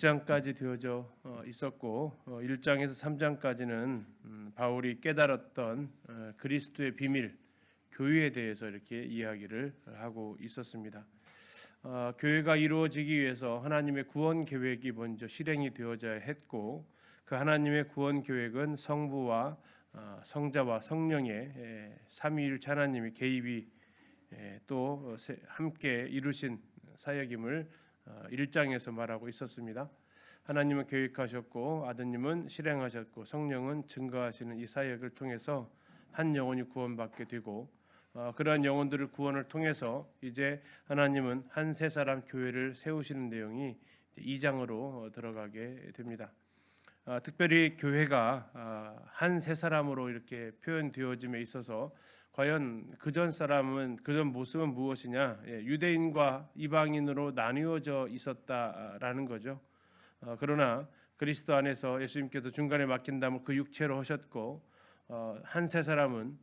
6장까지 되어져 있었고 1장에서 3장까지는 바울이 깨달았던 그리스도의 비밀, 교회에 대해서 이렇게 이야기를 하고 있었습니다. 교회가 이루어지기 위해서 하나님의 구원 계획이 먼저 실행이 되어져야 했고, 그 하나님의 구원 계획은 성부와 성자와 성령의 삼위일체 하나님의 개입이 또 함께 이루신 사역임을 1장에서 말하고 있었습니다. 하나님은 계획하셨고 아드님은 실행하셨고 성령은 증거하시는 이 사역을 통해서 한 영혼이 구원받게 되고, 그러한 영혼들을 구원을 통해서 이제 하나님은 한 세 사람 교회를 세우시는 내용이 2장으로 들어가게 됩니다. 특별히 교회가 한 세 사람으로 이렇게 표현되어짐에 있어서 과연 그전 모습은 무엇이냐? 유대인과 이방인으로 나뉘어져 있었다라는 거죠. 그러나 그리스도 안에서 예수님께서 중간에 맡긴다면 그 육체로 하셨고, 한 세 사람은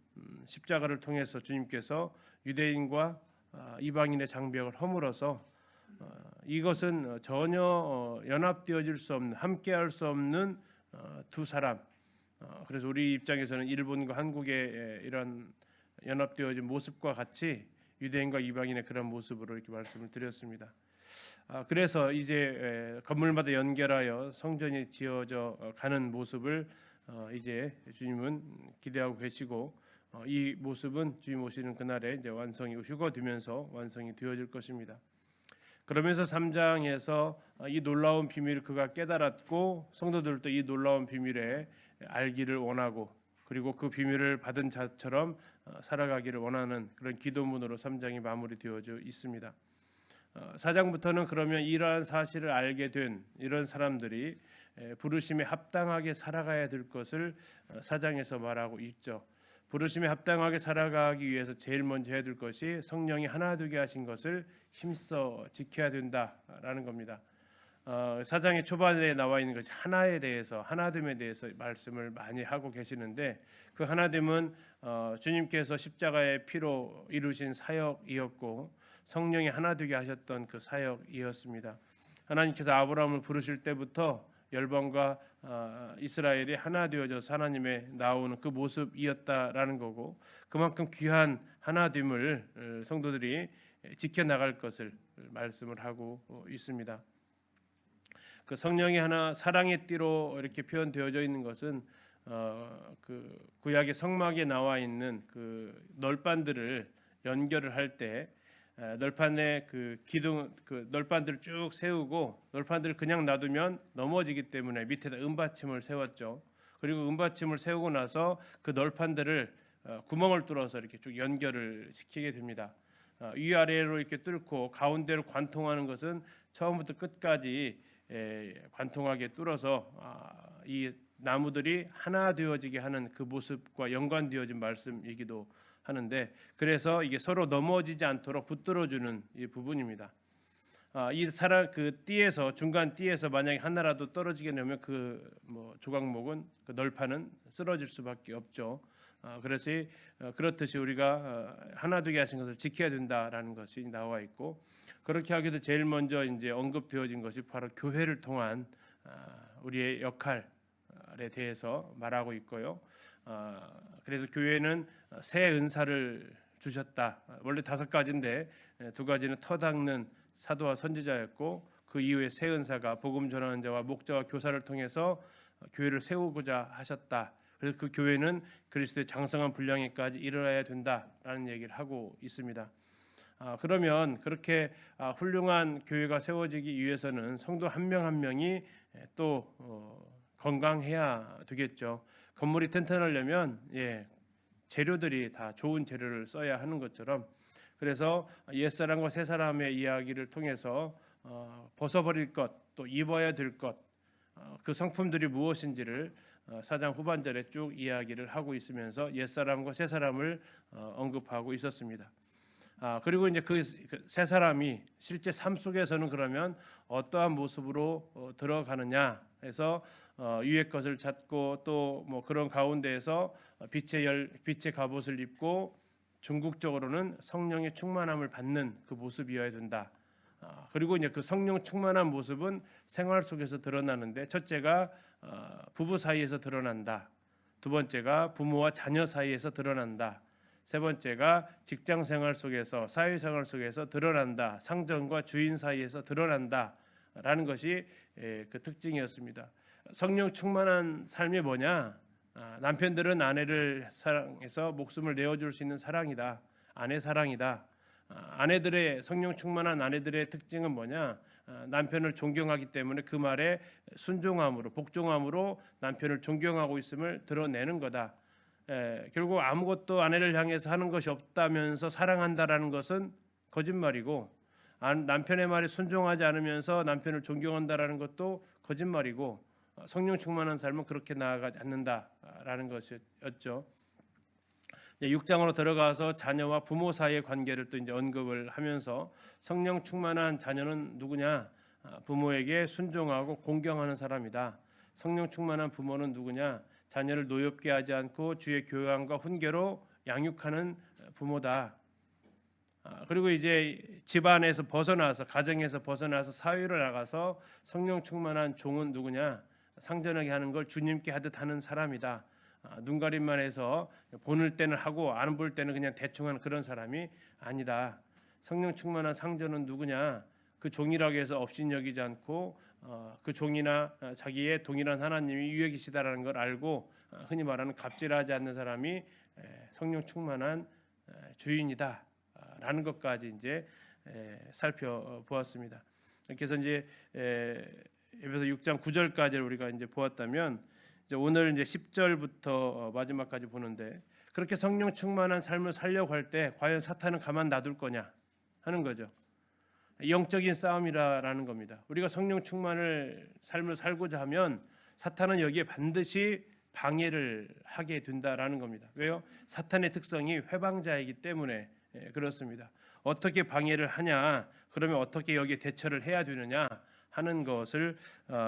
십자가를 통해서 주님께서 유대인과 이방인의 장벽을 허물어서 이것은 전혀 연합되어질 수 없는, 함께할 수 없는 두 사람. 그래서 우리 입장에서는 일본과 한국의 이런 연합되어진 모습과 같이 유대인과 이방인의 그런 모습으로 이렇게 말씀을 드렸습니다. 그래서 이제 건물마다 연결하여 성전이 지어져 가는 모습을 이제 주님은 기대하고 계시고, 이 모습은 주님 오시는 그날에 이제 완성이 휴거되면서 완성이 되어질 것입니다. 그러면서 3장에서 이 놀라운 비밀을 그가 깨달았고, 성도들도 이 놀라운 비밀에 알기를 원하고, 그리고 그 비밀을 받은 자처럼 살아가기를 원하는 그런 기도문으로 3장이 마무리되어져 있습니다. 4장부터는 그러면 이러한 사실을 알게 된 이런 사람들이 부르심에 합당하게 살아가야 될 것을 4장에서 말하고 있죠. 부르심에 합당하게 살아가기 위해서 제일 먼저 해야 될 것이 성령이 하나 되게 하신 것을 힘써 지켜야 된다라는 겁니다. 4장의 초반에 나와 있는 것이 하나에 대해서, 하나됨에 대해서 말씀을 많이 하고 계시는데, 그 하나됨은 주님께서 십자가의 피로 이루신 사역이었고 성령이 하나 되게 하셨던 그 사역이었습니다. 하나님께서 아브라함을 부르실 때부터 열방과 이스라엘이 하나 되어져서 하나님의 나오는 그 모습이었다라는 거고, 그만큼 귀한 하나됨을 성도들이 지켜나갈 것을 말씀을 하고 있습니다. 그 성령이 하나, 사랑의 띠로 이렇게 표현되어져 있는 것은 그 구약의 성막에 나와 있는 그 널판들을 연결을 할 때 널판에 그 기둥, 그 널판들을 쭉 세우고, 널판들을 그냥 놔두면 넘어지기 때문에 밑에다 은받침을 세웠죠. 그리고 은받침을 세우고 나서 그 널판들을 구멍을 뚫어서 이렇게 쭉 연결을 시키게 됩니다. 위아래로 이렇게 뚫고 가운데로 관통하는 것은 처음부터 끝까지 관통하게 뚫어서 이 나무들이 하나 되어지게 하는 그 모습과 연관되어진 말씀이기도 하는데, 그래서 이게 서로 넘어지지 않도록 붙들어주는 이 부분입니다. 이 사람 그 띠에서, 중간 띠에서 만약에 하나라도 떨어지게 되면 그 조각목은, 그 널판은 쓰러질 수밖에 없죠. 그래서 그렇듯이 우리가 하나 되게 하신 것을 지켜야 된다라는 것이 나와 있고, 그렇게 하기 위해서 제일 먼저 이제 언급되어진 것이 바로 교회를 통한 우리의 역할에 대해서 말하고 있고요. 그래서 교회는 새 은사를 주셨다. 원래 5가지인데 2가지는 터 닦는 사도와 선지자였고, 그 이후에 새 은사가 복음 전하는 자와 목자와 교사를 통해서 교회를 세우고자 하셨다. 그래서 그 교회는 그리스도의 장성한 분량에까지 이르러야 된다라는 얘기를 하고 있습니다. 그러면 그렇게 훌륭한 교회가 세워지기 위해서는 성도 한 명 한 명이 또 건강해야 되겠죠. 건물이 튼튼하려면 재료들이 다 좋은 재료를 써야 하는 것처럼, 그래서 옛사람과 새사람의 이야기를 통해서 벗어버릴 것, 또 입어야 될 것, 그 성품들이 무엇인지를 4장 후반절에 쭉 이야기를 하고 있으면서 옛사람과 새사람을 언급하고 있었습니다. 그리고 이제 그 새 사람이 실제 삶 속에서는 그러면 어떠한 모습으로 들어가느냐 해서 위의 것을 찾고, 또 그런 가운데에서 빛의 갑옷을 입고 중국적으로는 성령의 충만함을 받는 그 모습이어야 된다. 그리고 이제 그 성령 충만한 모습은 생활 속에서 드러나는데, 첫째가 부부 사이에서 드러난다. 두 번째가 부모와 자녀 사이에서 드러난다. 세 번째가 직장 생활 속에서, 사회 생활 속에서 드러난다. 상전과 주인 사이에서 드러난다라는 것이 그 특징이었습니다. 성령 충만한 삶이 뭐냐? 남편들은 아내를 사랑해서 목숨을 내어줄 수 있는 사랑이다. 아내 사랑이다. 아내들의, 성령 충만한 아내들의 특징은 뭐냐? 남편을 존경하기 때문에 그 말에 순종함으로, 복종함으로 남편을 존경하고 있음을 드러내는 거다. 결국 아무것도 아내를 향해서 하는 것이 없다면서 사랑한다라는 것은 거짓말이고, 남편의 말에 순종하지 않으면서 남편을 존경한다라는 것도 거짓말이고, 성령 충만한 삶은 그렇게 나아가지 않는다라는 것이었죠. 6장으로 들어가서 자녀와 부모 사이의 관계를 또 이제 언급을 하면서, 성령 충만한 자녀는 누구냐? 부모에게 순종하고 공경하는 사람이다. 성령 충만한 부모는 누구냐? 자녀를 노엽게 하지 않고 주의 교양과 훈계로 양육하는 부모다. 그리고 이제 집안에서 벗어나서, 가정에서 벗어나서 사회로 나가서 성령 충만한 종은 누구냐? 상전하게 하는 걸 주님께 하듯 하는 사람이다. 눈 가림만 해서 보는 때는 하고 안 볼 때는 그냥 대충 하는 그런 사람이 아니다. 성령 충만한 상전은 누구냐? 그 종이라고 해서 업신여기지 않고 그 종이나 자기의 동일한 하나님이 위에 계시다라는 걸 알고 흔히 말하는 갑질하지 않는 사람이 성령 충만한 주인이다 라는 것까지 이제 살펴보았습니다. 그래서 이제 에베소 6장 9절까지를 우리가 이제 보았다면, 이제 오늘 이제 10절부터 마지막까지 보는데, 그렇게 성령 충만한 삶을 살려고 할 때 과연 사탄은 가만 놔둘 거냐 하는 거죠. 영적인 싸움이라는 겁니다. 우리가 성령 충만을 삶을 살고자 하면 사탄은 여기에 반드시 방해를 하게 된다라는 겁니다. 왜요? 사탄의 특성이 회방자이기 때문에 그렇습니다. 어떻게 방해를 하냐? 그러면 어떻게 여기에 대처를 해야 되느냐 하는 것을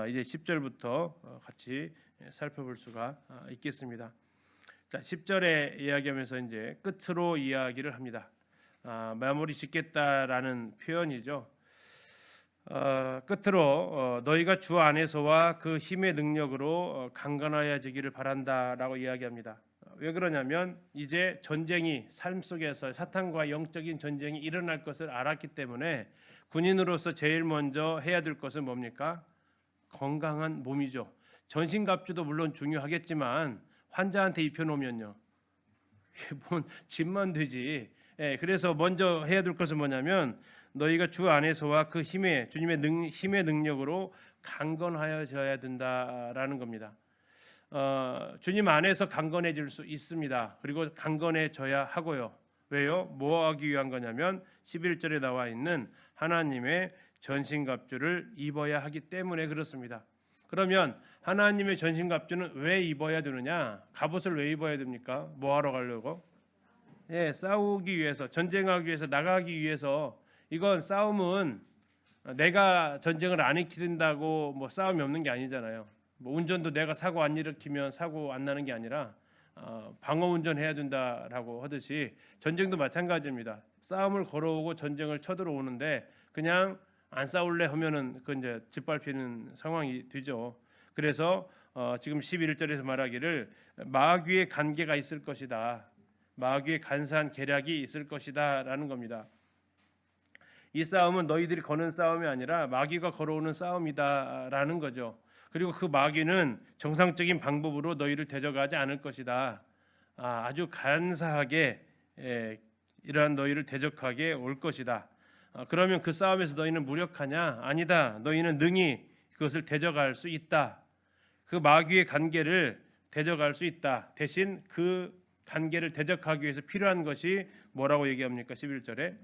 이제 10절부터 같이 살펴볼 수가 있겠습니다. 자, 10절에 이야기하면서 이제 끝으로 이야기를 합니다. 마무리 짓겠다라는 표현이죠. 끝으로 너희가 주 안에서와 그 힘의 능력으로 강건하여지기를 바란다라고 이야기합니다. 왜 그러냐면 이제 전쟁이, 삶 속에서 사탄과 영적인 전쟁이 일어날 것을 알았기 때문에 군인으로서 제일 먼저 해야 될 것은 뭡니까? 건강한 몸이죠. 전신갑주도 물론 중요하겠지만 환자한테 입혀놓으면요, 뭔 짐만 되지. 그래서 먼저 해야 될 것은 뭐냐면, 너희가 주 안에서와 그 힘의, 주님의 힘의 능력으로 강건하여져야 된다라는 겁니다. 주님 안에서 강건해질 수 있습니다. 그리고 강건해져야 하고요. 왜요? 뭐 하기 위한 거냐면 11절에 나와 있는 하나님의 전신갑주를 입어야 하기 때문에 그렇습니다. 그러면 하나님의 전신갑주는 왜 입어야 되느냐? 갑옷을 왜 입어야 됩니까? 뭐 하러 가려고? 싸우기 위해서, 전쟁하기 위해서, 나가기 위해서. 이건 싸움은 내가 전쟁을 안 일으킨다고 뭐 싸움이 없는 게 아니잖아요. 뭐 운전도 내가 사고 안 일으키면 사고 안 나는 게 아니라 방어 운전해야 된다라고 하듯이 전쟁도 마찬가지입니다. 싸움을 걸어오고 전쟁을 쳐들어오는데 그냥 안 싸울래 하면은 그 이제 짓밟히는 상황이 되죠. 그래서 지금 11절에서 말하기를 마귀의 관계가 있을 것이다. 마귀의 간사한 계략이 있을 것이다라는 겁니다. 이 싸움은 너희들이 거는 싸움이 아니라 마귀가 걸어오는 싸움이다라는 거죠. 그리고 그 마귀는 정상적인 방법으로 너희를 대적하지 않을 것이다. 아주 간사하게 이러한 너희를 대적하게 올 것이다. 그러면 그 싸움에서 너희는 무력하냐? 아니다. 너희는 능히 그것을 대적할 수 있다. 그 마귀의 관계를 대적할 수 있다. 대신 그 관계를 대적하기 위해서 필요한 것이 뭐라고 얘기합니까? 11절에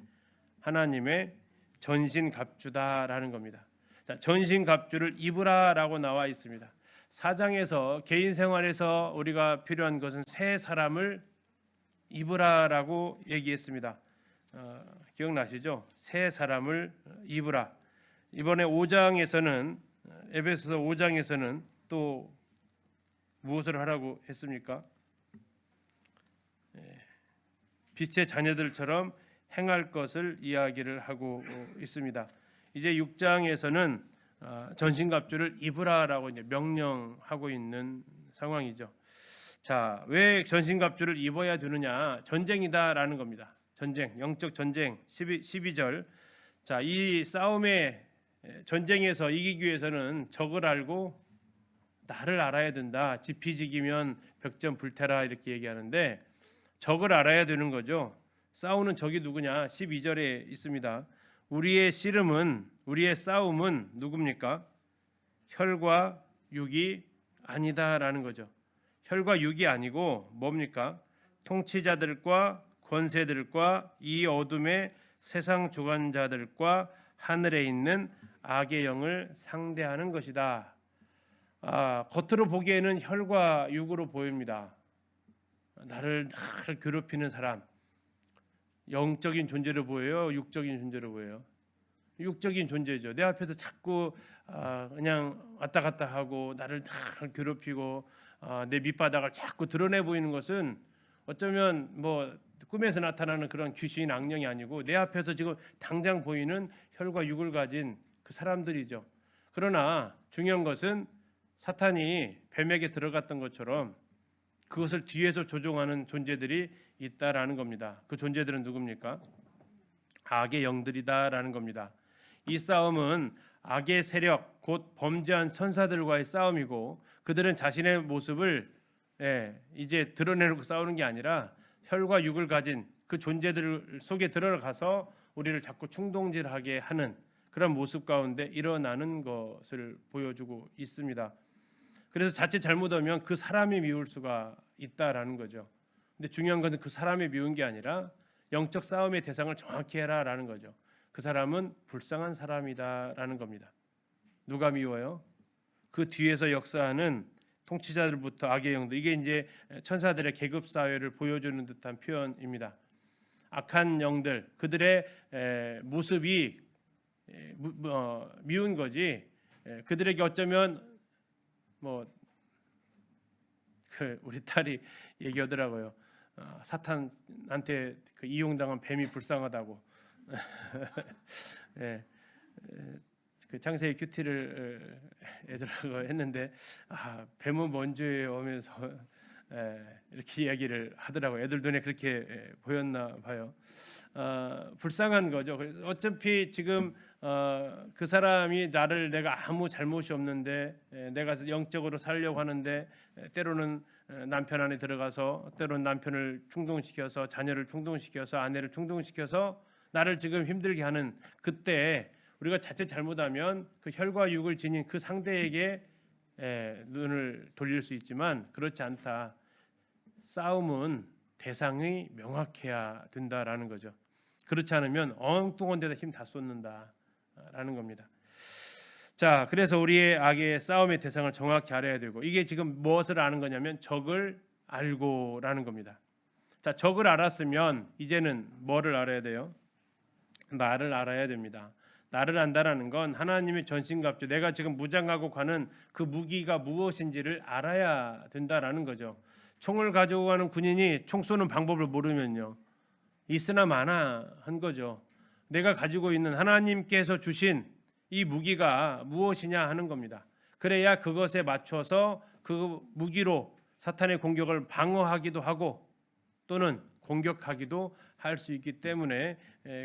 하나님의 전신갑주다라는 겁니다. 자, 전신갑주를 입으라라고 나와 있습니다. 4장에서 개인 생활에서 우리가 필요한 것은 새 사람을 입으라라고 얘기했습니다. 기억나시죠? 새 사람을 입으라. 이번에 5장에서는, 에베소서 5장에서는 또 무엇을 하라고 했습니까? 빛의 자녀들처럼 행할 것을 이야기를 하고 있습니다. 이제 6장에서는 전신갑주를 입으라라고 이제 명령하고 있는 상황이죠. 자, 왜 전신갑주를 입어야 되느냐? 전쟁이다라는 겁니다. 전쟁, 영적 전쟁. 12절. 자, 이 싸움의 전쟁에서 이기기 위해서는 적을 알고 나를 알아야 된다. 지피지기면 벽전 불태라 이렇게 얘기하는데 적을 알아야 되는 거죠. 싸우는 적이 누구냐? 12절에 있습니다. 우리의 씨름은, 우리의 싸움은 누굽니까? 혈과 육이 아니다라는 거죠. 혈과 육이 아니고 뭡니까? 통치자들과 권세들과 이 어둠의 세상 주관자들과 하늘에 있는 악의 영을 상대하는 것이다. 겉으로 보기에는 혈과 육으로 보입니다. 나를 괴롭히는 사람, 영적인 존재로 보여요? 육적인 존재로 보여요? 육적인 존재죠. 내 앞에서 자꾸 그냥 왔다 갔다 하고 나를 괴롭히고 내 밑바닥을 자꾸 드러내 보이는 것은 어쩌면 뭐 꿈에서 나타나는 그런 귀신 악령이 아니고 내 앞에서 지금 당장 보이는 혈과 육을 가진 그 사람들이죠. 그러나 중요한 것은 사탄이 뱀에게 들어갔던 것처럼 그것을 뒤에서 조종하는 존재들이 있다라는 겁니다. 그 존재들은 누굽니까? 악의 영들이다라는 겁니다. 이 싸움은 악의 세력 곧 범죄한 천사들과의 싸움이고 그들은 자신의 모습을 이제 드러내놓고 싸우는 게 아니라 혈과 육을 가진 그 존재들 속에 들어가서 우리를 자꾸 충동질하게 하는 그런 모습 가운데 일어나는 것을 보여주고 있습니다. 그래서 자칫 잘못하면 그 사람이 미울 수가 있다라는 거죠. 근데 중요한 것은 그 사람이 미운 게 아니라 영적 싸움의 대상을 정확히 해라라는 거죠. 그 사람은 불쌍한 사람이다라는 겁니다. 누가 미워요? 그 뒤에서 역사하는 통치자들부터 악의 영들. 이게 이제 천사들의 계급 사회를 보여주는 듯한 표현입니다. 악한 영들, 그들의 모습이 미운 거지. 그들에게 어쩌면 우리 딸이 얘기하더라고요. 사탄한테 그 이용당한 뱀이 불쌍하다고. 그 창세기 큐티를 애들하고 했는데 뱀은 뭔지 오면서 이렇게 이야기를 하더라고요. 애들 눈에 그렇게 보였나 봐요. 불쌍한 거죠. 그래서 어차피 지금 그 사람이 내가 아무 잘못이 없는데 내가 영적으로 살려고 하는데 때로는 남편 안에 들어가서 때로는 남편을 충동시켜서 자녀를 충동시켜서 아내를 충동시켜서 나를 지금 힘들게 하는 그때 우리가 자칫 잘못하면 그 혈과 육을 지닌 그 상대에게 눈을 돌릴 수 있지만 그렇지 않다. 싸움은 대상이 명확해야 된다라는 거죠. 그렇지 않으면 엉뚱한 데다 힘 다 쏟는다라는 겁니다. 자, 그래서 우리의 악의 싸움의 대상을 정확히 알아야 되고 이게 지금 무엇을 아는 거냐면 적을 알고라는 겁니다. 자, 적을 알았으면 이제는 뭐를 알아야 돼요? 나를 알아야 됩니다. 나를 안다라는 건 하나님의 전신갑주, 내가 지금 무장하고 가는 그 무기가 무엇인지를 알아야 된다라는 거죠. 총을 가지고 가는 군인이 총 쏘는 방법을 모르면요, 있으나 마나 한 거죠. 내가 가지고 있는 하나님께서 주신 이 무기가 무엇이냐 하는 겁니다. 그래야 그것에 맞춰서 그 무기로 사탄의 공격을 방어하기도 하고 또는 공격하기도 할 수 있기 때문에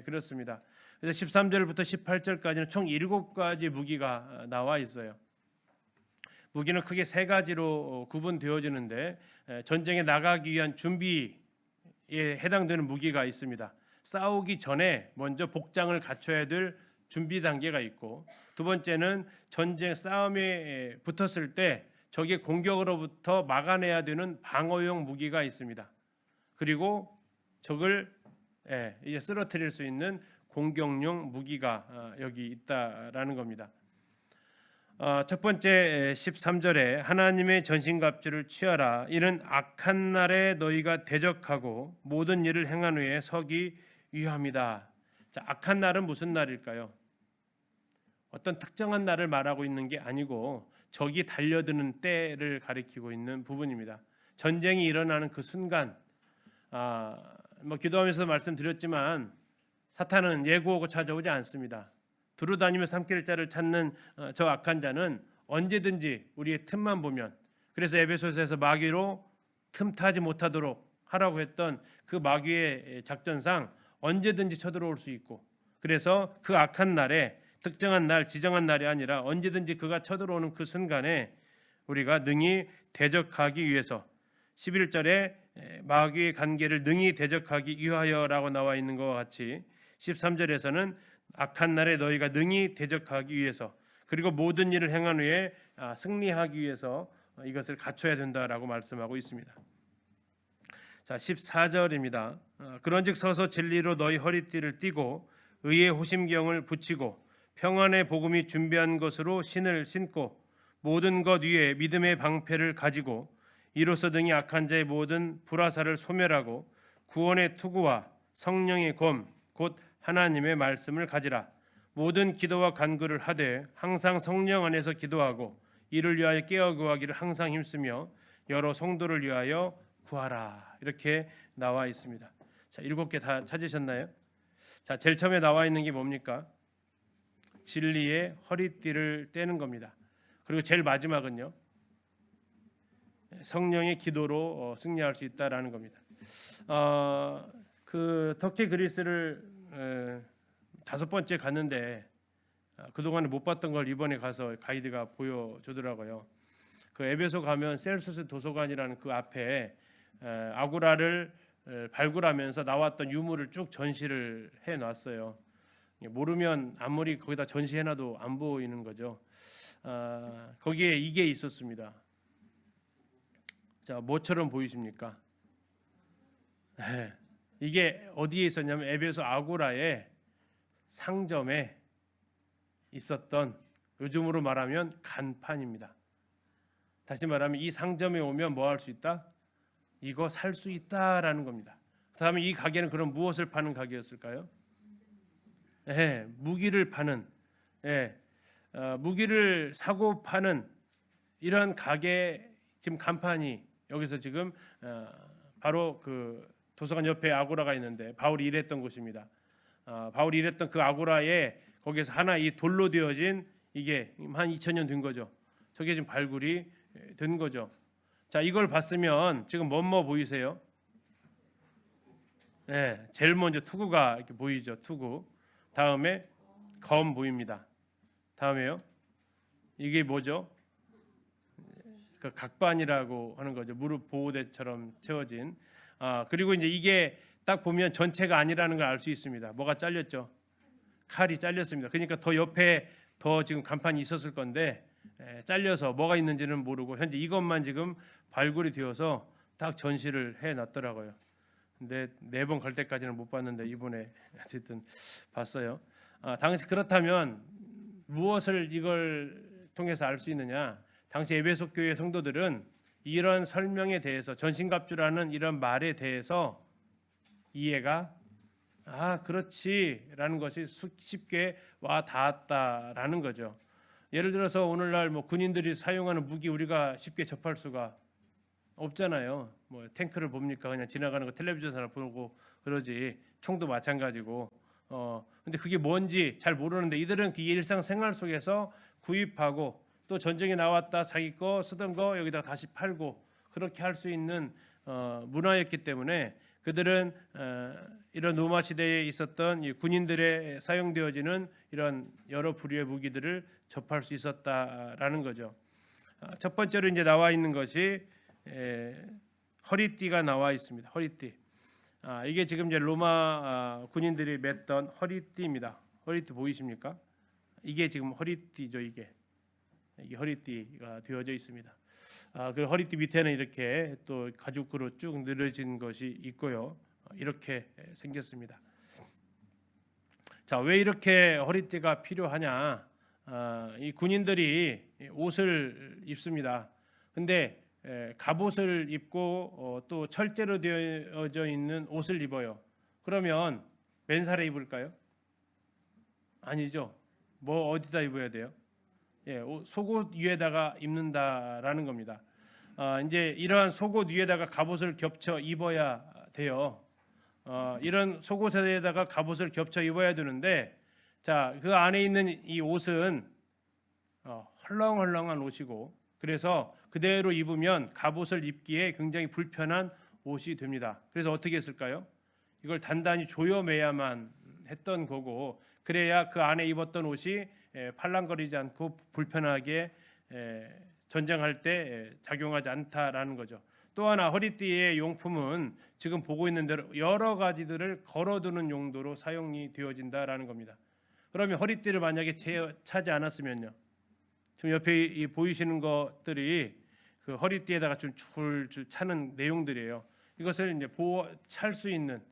그렇습니다. 그래서 13절부터 18절까지는 총 7가지 무기가 나와 있어요. 무기는 크게 3가지로 구분되어지는데 전쟁에 나가기 위한 준비에 해당되는 무기가 있습니다. 싸우기 전에 먼저 복장을 갖춰야 될 준비 단계가 있고, 두 번째는 전쟁 싸움에 붙었을 때 적의 공격으로부터 막아내야 되는 방어용 무기가 있습니다. 그리고 적을 이제 쓰러뜨릴 수 있는 공격용 무기가 여기 있다라는 겁니다. 첫 번째 13절에 하나님의 전신갑주를 취하라. 이는 악한 날에 너희가 대적하고 모든 일을 행한 후에 서기 위함이다. 자, 악한 날은 무슨 날일까요? 어떤 특정한 날을 말하고 있는 게 아니고 적이 달려드는 때를 가리키고 있는 부분입니다. 전쟁이 일어나는 그 순간, 기도하면서 말씀드렸지만 사탄은 예고하고 찾아오지 않습니다. 두루다니며 삼킬 자를 찾는 저 악한 자는 언제든지 우리의 틈만 보면, 그래서 에베소서에서 마귀로 틈타지 못하도록 하라고 했던 그 마귀의 작전상 언제든지 쳐들어올 수 있고, 그래서 그 악한 날에 특정한 날, 지정한 날이 아니라 언제든지 그가 쳐들어오는 그 순간에 우리가 능히 대적하기 위해서, 11절에 마귀의 관계를 능히 대적하기 위하여라고 나와 있는 것과 같이 13절에서는 악한 날에 너희가 능히 대적하기 위해서, 그리고 모든 일을 행한 후에 승리하기 위해서 이것을 갖춰야 된다라고 말씀하고 있습니다. 자, 14절입니다. 그런즉 서서 진리로 너희 허리띠를 띠고 의의 호심경을 붙이고 평안의 복음이 준비한 것으로 신을 신고 모든 것 위에 믿음의 방패를 가지고 이로써 등이 악한 자의 모든 불화살을 소멸하고 구원의 투구와 성령의 검 곧 하나님의 말씀을 가지라. 모든 기도와 간구를 하되 항상 성령 안에서 기도하고 이를 위하여 깨어 구하기를 항상 힘쓰며 여러 성도를 위하여 구하라. 이렇게 나와 있습니다. 자, 7개 다 찾으셨나요? 자, 제일 처음에 나와 있는 게 뭡니까? 진리의 허리띠를 떼는 겁니다. 그리고 제일 마지막은요, 성령의 기도로 승리할 수 있다라는 겁니다. 그 터키 그리스를 5번째 갔는데 그동안에 못 봤던 걸 이번에 가서 가이드가 보여주더라고요. 그 에베소 가면 셀수스 도서관이라는 그 앞에 아고라를 발굴하면서 나왔던 유물을 쭉 전시를 해놨어요. 모르면 아무리 거기다 전시해놔도 안 보이는 거죠. 거기에 이게 있었습니다. 자, 뭐처럼 보이십니까? 이게 어디에 있었냐면 에베소 아고라의 상점에 있었던, 요즘으로 말하면 간판입니다. 다시 말하면 이 상점에 오면 뭐 할 수 있다? 이거 살 수 있다라는 겁니다. 그다음에 이 가게는 그럼 무엇을 파는 가게였을까요? 무기를 파는, 무기를 사고 파는 이런 가게 지금 간판이 여기서 지금 바로 그 도서관 옆에 아고라가 있는데 바울이 일했던 곳입니다. 바울이 일했던 그 아고라에 거기서 하나 이 돌로 되어진 이게 한 2000년 된 거죠. 저게 지금 발굴이 된 거죠. 자, 이걸 봤으면 지금 뭐뭐 보이세요? 제일 먼저 투구가 이렇게 보이죠. 투구. 다음에 검 보입니다. 다음에요. 이게 뭐죠? 그 각반이라고 하는 거죠. 무릎 보호대처럼 채워진. 그리고 이제 이게 딱 보면 전체가 아니라는 걸 알 수 있습니다. 뭐가 잘렸죠? 칼이 잘렸습니다. 그러니까 더 옆에 더 지금 간판이 있었을 건데 잘려서 뭐가 있는지는 모르고 현재 이것만 지금 발굴이 되어서 딱 전시를 해놨더라고요. 근데 4번 갈 때까지는 못 봤는데 이번에 어쨌든 봤어요. 당시 그렇다면 무엇을 이걸 통해서 알 수 있느냐? 당시 에베소 교회 성도들은 이런 설명에 대해서, 전신갑주라는 이런 말에 대해서 이해가 그렇지라는 것이 쉽게 와 닿았다라는 거죠. 예를 들어서 오늘날 뭐 군인들이 사용하는 무기 우리가 쉽게 접할 수가 없잖아요. 뭐 탱크를 봅니까? 그냥 지나가는 거 텔레비전에서 보고 그러지. 총도 마찬가지고. 근데 그게 뭔지 잘 모르는데 이들은 그 일상생활 속에서 구입하고 또 전쟁에 나왔다 자기 거 쓰던 거 여기다 다시 팔고 그렇게 할 수 있는 문화였기 때문에 그들은 이런 로마 시대에 있었던 이 군인들의 사용되어지는 이런 여러 부류의 무기들을 접할 수 있었다라는 거죠. 첫 번째로 이제 나와 있는 것이 허리띠가 나와 있습니다. 허리띠. 이게 지금 이제 로마 군인들이 맸던 허리띠입니다. 허리띠 보이십니까? 이게 지금 허리띠죠. 이게 허리띠가 되어져 있습니다. 그 허리띠 밑에는 이렇게 또 가죽으로 쭉 늘어진 것이 있고요. 이렇게 생겼습니다. 자, 왜 이렇게 허리띠가 필요하냐? 이 군인들이 옷을 입습니다. 근데 갑옷을 입고 또 철제로 되어져 있는 옷을 입어요. 그러면 맨살에 입을까요? 아니죠. 뭐 어디다 입어야 돼요? 속옷 위에다가 입는다라는 겁니다. 이제 이러한 속옷 위에다가 갑옷을 겹쳐 입어야 돼요. 이런 속옷에다가 갑옷을 겹쳐 입어야 되는데 자, 그 안에 있는 이 옷은 헐렁헐렁한 옷이고, 그래서 그대로 입으면 갑옷을 입기에 굉장히 불편한 옷이 됩니다. 그래서 어떻게 했을까요? 이걸 단단히 조여매야만 했던 거고, 그래야 그 안에 입었던 옷이 팔랑거리지 않고 불편하게 전쟁할 때 작용하지 않다라는 거죠. 또 하나 허리띠의 용품은 지금 보고 있는 대로 여러 가지들을 걸어두는 용도로 사용이 되어진다라는 겁니다. 그러면 허리띠를 만약에 차지 않았으면요, 지금 옆에 보이시는 것들이 그 허리띠에다가 좀 줄줄 차는 내용들이에요. 이것을 이제 찰 수 있는,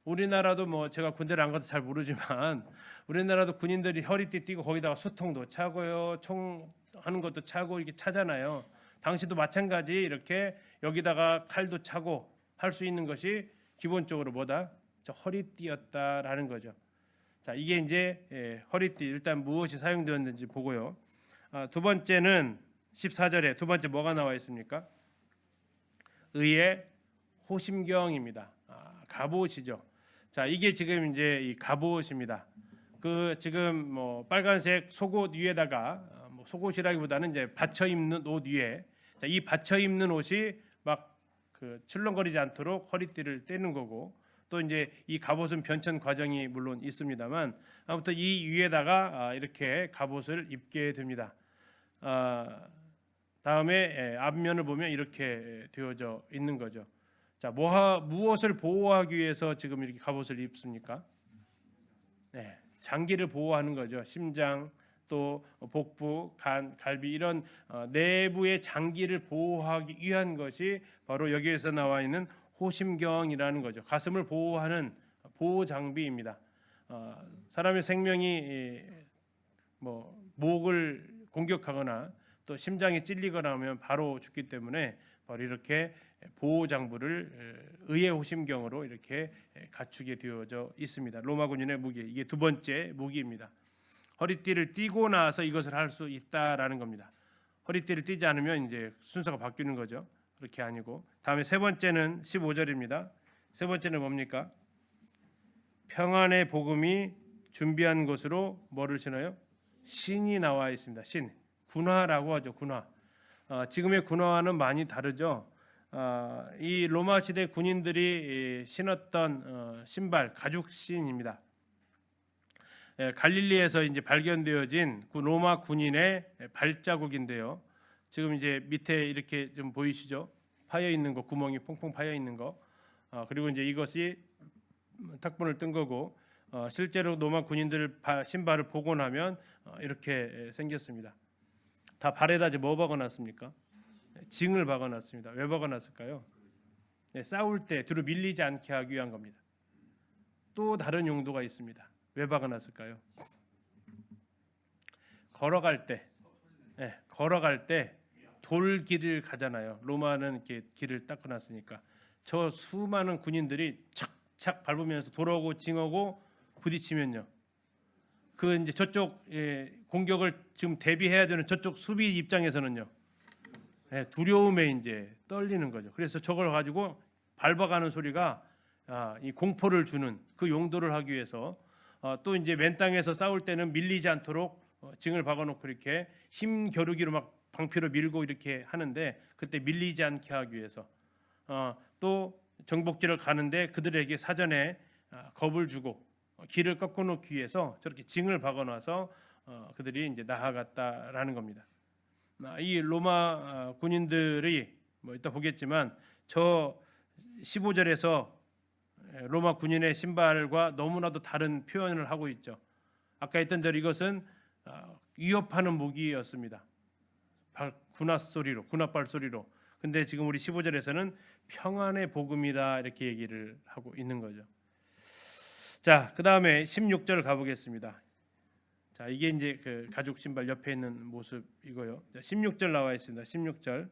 우리나라도 뭐 제가 군대를 안 가서 잘 모르지만 우리나라도 군인들이 허리띠 띠고 거기다가 수통도 차고요, 총 하는 것도 차고 이렇게 차잖아요. 당시도 마찬가지 이렇게 여기다가 칼도 차고 할 수 있는 것이 기본적으로 뭐다? 허리띠였다라는 거죠. 자, 이게 이제 허리띠, 일단 무엇이 사용되었는지 보고요. 두 번째는 14절에 두 번째 뭐가 나와 있습니까? 의의 호심경입니다. 갑옷이죠. 자, 이게 지금 이제 이 갑옷입니다. 그 지금 뭐 빨간색 속옷 위에다가 속옷이라기보다는 이제 받쳐 입는 옷 위에, 자, 이 받쳐 입는 옷이 막 그 출렁거리지 않도록 허리띠를 떼는 거고, 또 이제 이 갑옷은 변천 과정이 물론 있습니다만 아무튼 이 위에다가 이렇게 갑옷을 입게 됩니다. 다음에 앞면을 보면 이렇게 되어져 있는 거죠. 자, 무엇을 보호하기 위해서 지금 이렇게 갑옷을 입습니까? 네, 장기를 보호하는 거죠. 심장, 또 복부, 간, 갈비 이런 내부의 장기를 보호하기 위한 것이 바로 여기에서 나와 있는 호심경이라는 거죠. 가슴을 보호하는 보호 장비입니다. 사람의 생명이 뭐 목을 공격하거나 또 심장이 찔리거나 하면 바로 죽기 때문에 바로 이렇게 보호 장부를 의의 호심경으로 이렇게 갖추게 되어져 있습니다. 로마 군인의 무기, 이게 두 번째 무기입니다. 허리띠를 띠고 나서 이것을 할 수 있다라는 겁니다. 허리띠를 띠지 않으면 이제 순서가 바뀌는 거죠. 그렇게 아니고. 다음에 세 번째는 15절입니다. 세 번째는 뭡니까? 평안의 복음이 준비한 것으로 뭐를 신어요? 신이 나와 있습니다. 신, 군화라고 하죠. 군화. 지금의 군화와는 많이 다르죠. 이 로마 시대 군인들이 신었던 신발, 가죽신입니다. 갈릴리에서 이제 발견되어진 그 로마 군인의 발자국인데요. 지금 이제 밑에 이렇게 좀 보이시죠? 파여 있는 거, 구멍이 퐁퐁 파여 있는 거. 그리고 이제 이것이 탁본을 뜬 거고, 실제로 로마 군인들 신발을 보고 나면 이렇게 생겼습니다. 다 발에다 이제 뭐 박아놨습니까? 징을 박아놨습니다. 왜 박아놨을까요? 싸울 때 뒤로 밀리지 않게 하기 위한 겁니다. 또 다른 용도가 있습니다. 왜 박아놨을까요? 걸어갈 때 돌길을 가잖아요. 로마는 이렇게 길을 닦아놨으니까 저 수많은 군인들이 착착 밟으면서 돌아오고 징하고 부딪히면요, 그 이제 저쪽 공격을 지금 대비해야 되는 저쪽 수비 입장에서는요, 두려움에 이제 떨리는 거죠. 그래서 저걸 가지고 밟아가는 소리가 이 공포를 주는 그 용도를 하기 위해서, 또 이제 맨 땅에서 싸울 때는 밀리지 않도록 징을 박아놓고 이렇게 힘 겨루기로 막 방피로 밀고 이렇게 하는데, 그때 밀리지 않게 하기 위해서, 또 정복지를 가는데 그들에게 사전에 겁을 주고 길을 꺾어놓기 위해서 저렇게 징을 박아놔서 그들이 이제 나아갔다라는 겁니다. 이 로마 군인들이 뭐 이따 보겠지만 저 15절에서 로마 군인의 신발과 너무나도 다른 표현을 하고 있죠. 아까 했던 대로 이것은 위협하는 무기였습니다. 군합발 소리로. 근데 지금 우리 15절에서는 평안의 복음이다 이렇게 얘기를 하고 있는 거죠. 자, 그 다음에 16절 가보겠습니다. 자, 이게 이제 그 가죽 신발 옆에 있는 모습이고요. 자, 16절 나와 있습니다. 16절.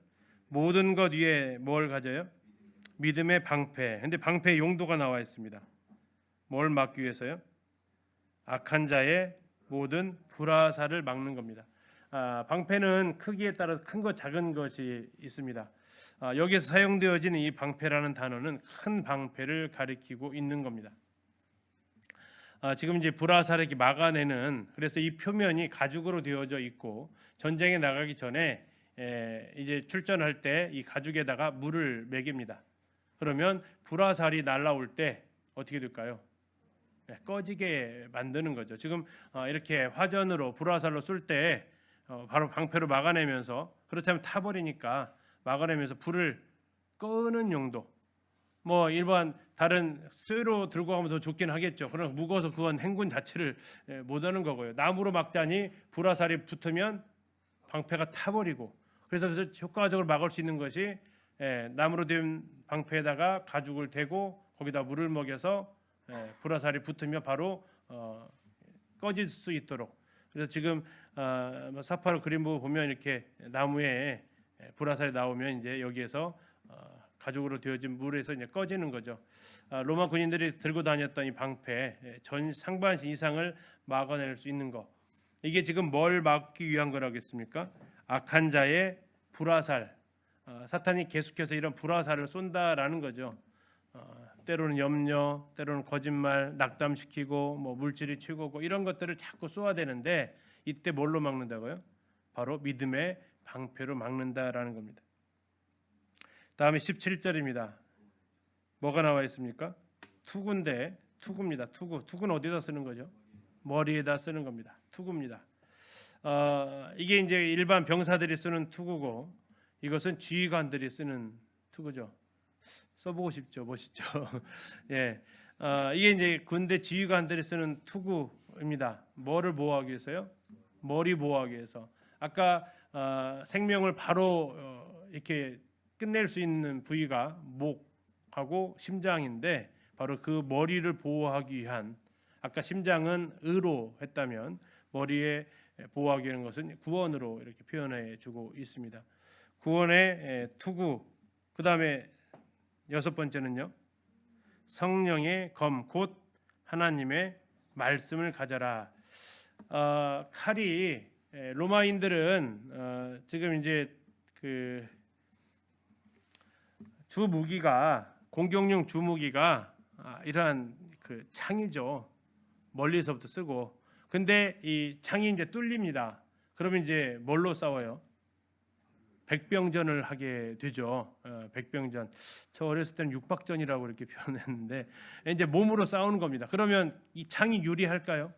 모든 것 위에 뭘 가져요? 믿음의 방패. 근데 방패의 용도가 나와 있습니다. 뭘 막기 위해서요? 악한 자의 모든 불화살을 막는 겁니다. 방패는 크기에 따라서 큰 것, 작은 것이 있습니다. 여기서 사용되어지는 이 방패라는 단어는 큰 방패를 가리키고 있는 겁니다. 지금 이제 불화살을 이렇게 막아내는, 그래서 이 표면이 가죽으로 되어져 있고 전쟁에 나가기 전에 이제 출전할 때 이 가죽에다가 물을 먹입니다. 그러면 불화살이 날아올 때 어떻게 될까요? 꺼지게 만드는 거죠. 지금 이렇게 화전으로 불화살로 쏠 때 바로 방패로 막아내면서, 그렇다면 타버리니까 막아내면서 불을 끄는 용도. 뭐 일반 다른 쇠로 들고 가면 더 좋긴 하겠죠. 그러나 무거워서 그건 행군 자체를 못하는 거고요. 나무로 막자니 불화살이 붙으면 방패가 타버리고, 그래서 효과적으로 막을 수 있는 것이 나무로 된 방패에다가 가죽을 대고 거기다 물을 먹여서 불화살이 붙으면 바로 꺼질 수 있도록. 그래서 지금 사파로 그림 보면 이렇게 나무에 불화살이 나오면 이제 여기에서 가죽으로 되어진 물에서 이제 꺼지는 거죠. 로마 군인들이 들고 다녔던 이 방패 전 상반신 이상을 막아낼 수 있는 거. 이게 지금 뭘 막기 위한 거라겠습니까? 악한 자의 불화살. 사탄이 계속해서 이런 불화살을 쏜다라는 거죠. 때로는 염려, 때로는 거짓말, 낙담시키고 뭐 물질이 최고고 이런 것들을 자꾸 쏘아대는데, 이때 뭘로 막는다고요? 바로 믿음의 방패로 막는다라는 겁니다. 다음에 17절입니다. 뭐가 나와 있습니까? 투구인데, 투구입니다. 투구는 어디다 쓰는 거죠? 머리에다 쓰는 겁니다. 투구입니다. 이게 이제 일반 병사들이 쓰는 투구고, 이것은 지휘관들이 쓰는 투구죠. 써보고 싶죠, 멋있죠. 예, 이게 이제 군대 지휘관들이 쓰는 투구입니다. 뭐를 보호하기 위해서요? 머리 보호하기 위해서. 아까 생명을 바로 이렇게 끝낼 수 있는 부위가 목하고 심장인데, 바로 그 머리를 보호하기 위한, 아까 심장은 의로 했다면 머리에 보호하기 위한 것은 구원으로 이렇게 표현해 주고 있습니다. 구원의 투구. 그 다음에 6번째는요, 성령의 검 곧 하나님의 말씀을 가져라. 칼이 로마인들은 지금 이제 그 주무기가, 공격용 주무기가 이러한 그 창이죠. 멀리서부터 쓰고. 근데 이 창이 이제 뚫립니다. 그러면 이제 뭘로 싸워요? 백병전을 하게 되죠. 백병전. 저 어렸을 때는 육박전이라고 이렇게 표현했는데, 이제 몸으로 싸우는 겁니다. 그러면 이 창이 유리할까요?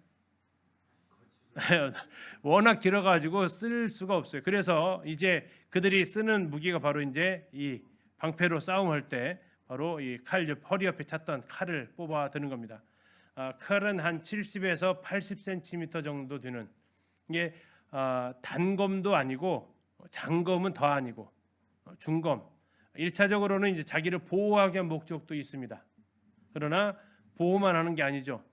워낙 길어가지고 쓸 수가 없어요. 그래서 이제 그들이 쓰는 무기가 바로 이제 이 방패로 싸움할 때 바로 이 칼, 허리 옆에 찼던 칼을 뽑아 드는 겁니다. 칼은 한 70에서 80cm 정도 되는, 이게 단검도 아니고 장검은 더 아니고 중검. 1차적으로는 이제 자기를 보호하기 위한 목적도 있습니다. 그러나 보호만 하는 게 아니죠.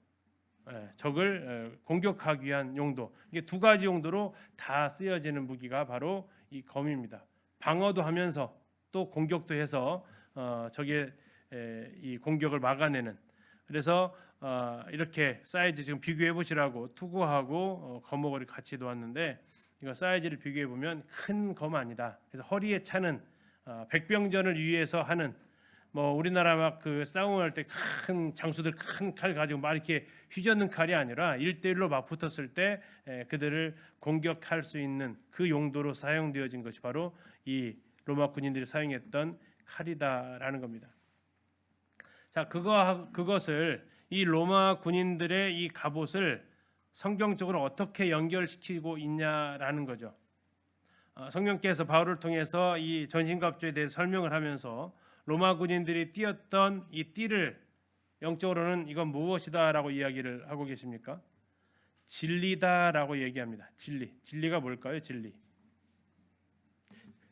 적을 공격하기 위한 용도. 이게 두 가지 용도로 다 쓰여지는 무기가 바로 이 검입니다. 방어도 하면서 또 공격도 해서 적의 이 공격을 막아내는. 그래서 이렇게 사이즈 지금 비교해 보시라고 투구하고 검목을 같이 놓았는데, 이거 사이즈를 비교해 보면 큰 검 아니다. 그래서 허리에 차는 백병전을 위해서 하는, 뭐 우리나라 막 그 싸움할 때 큰 장수들 큰 칼 가지고 막 이렇게 휘젓는 칼이 아니라 1대1로 막 붙었을 때 그들을 공격할 수 있는 그 용도로 사용되어진 것이 바로 이 로마 군인들이 사용했던 칼이다라는 겁니다. 자, 그것을, 이 로마 군인들의 이 갑옷을 성경적으로 어떻게 연결시키고 있냐라는 거죠. 성령께서 바울을 통해서 이 전신갑주에 대해 설명을 하면서 로마 군인들이 띠었던 이 띠를 영적으로는 이건 무엇이다라고 이야기를 하고 계십니까? 진리다라고 얘기합니다. 진리가 뭘까요? 진리.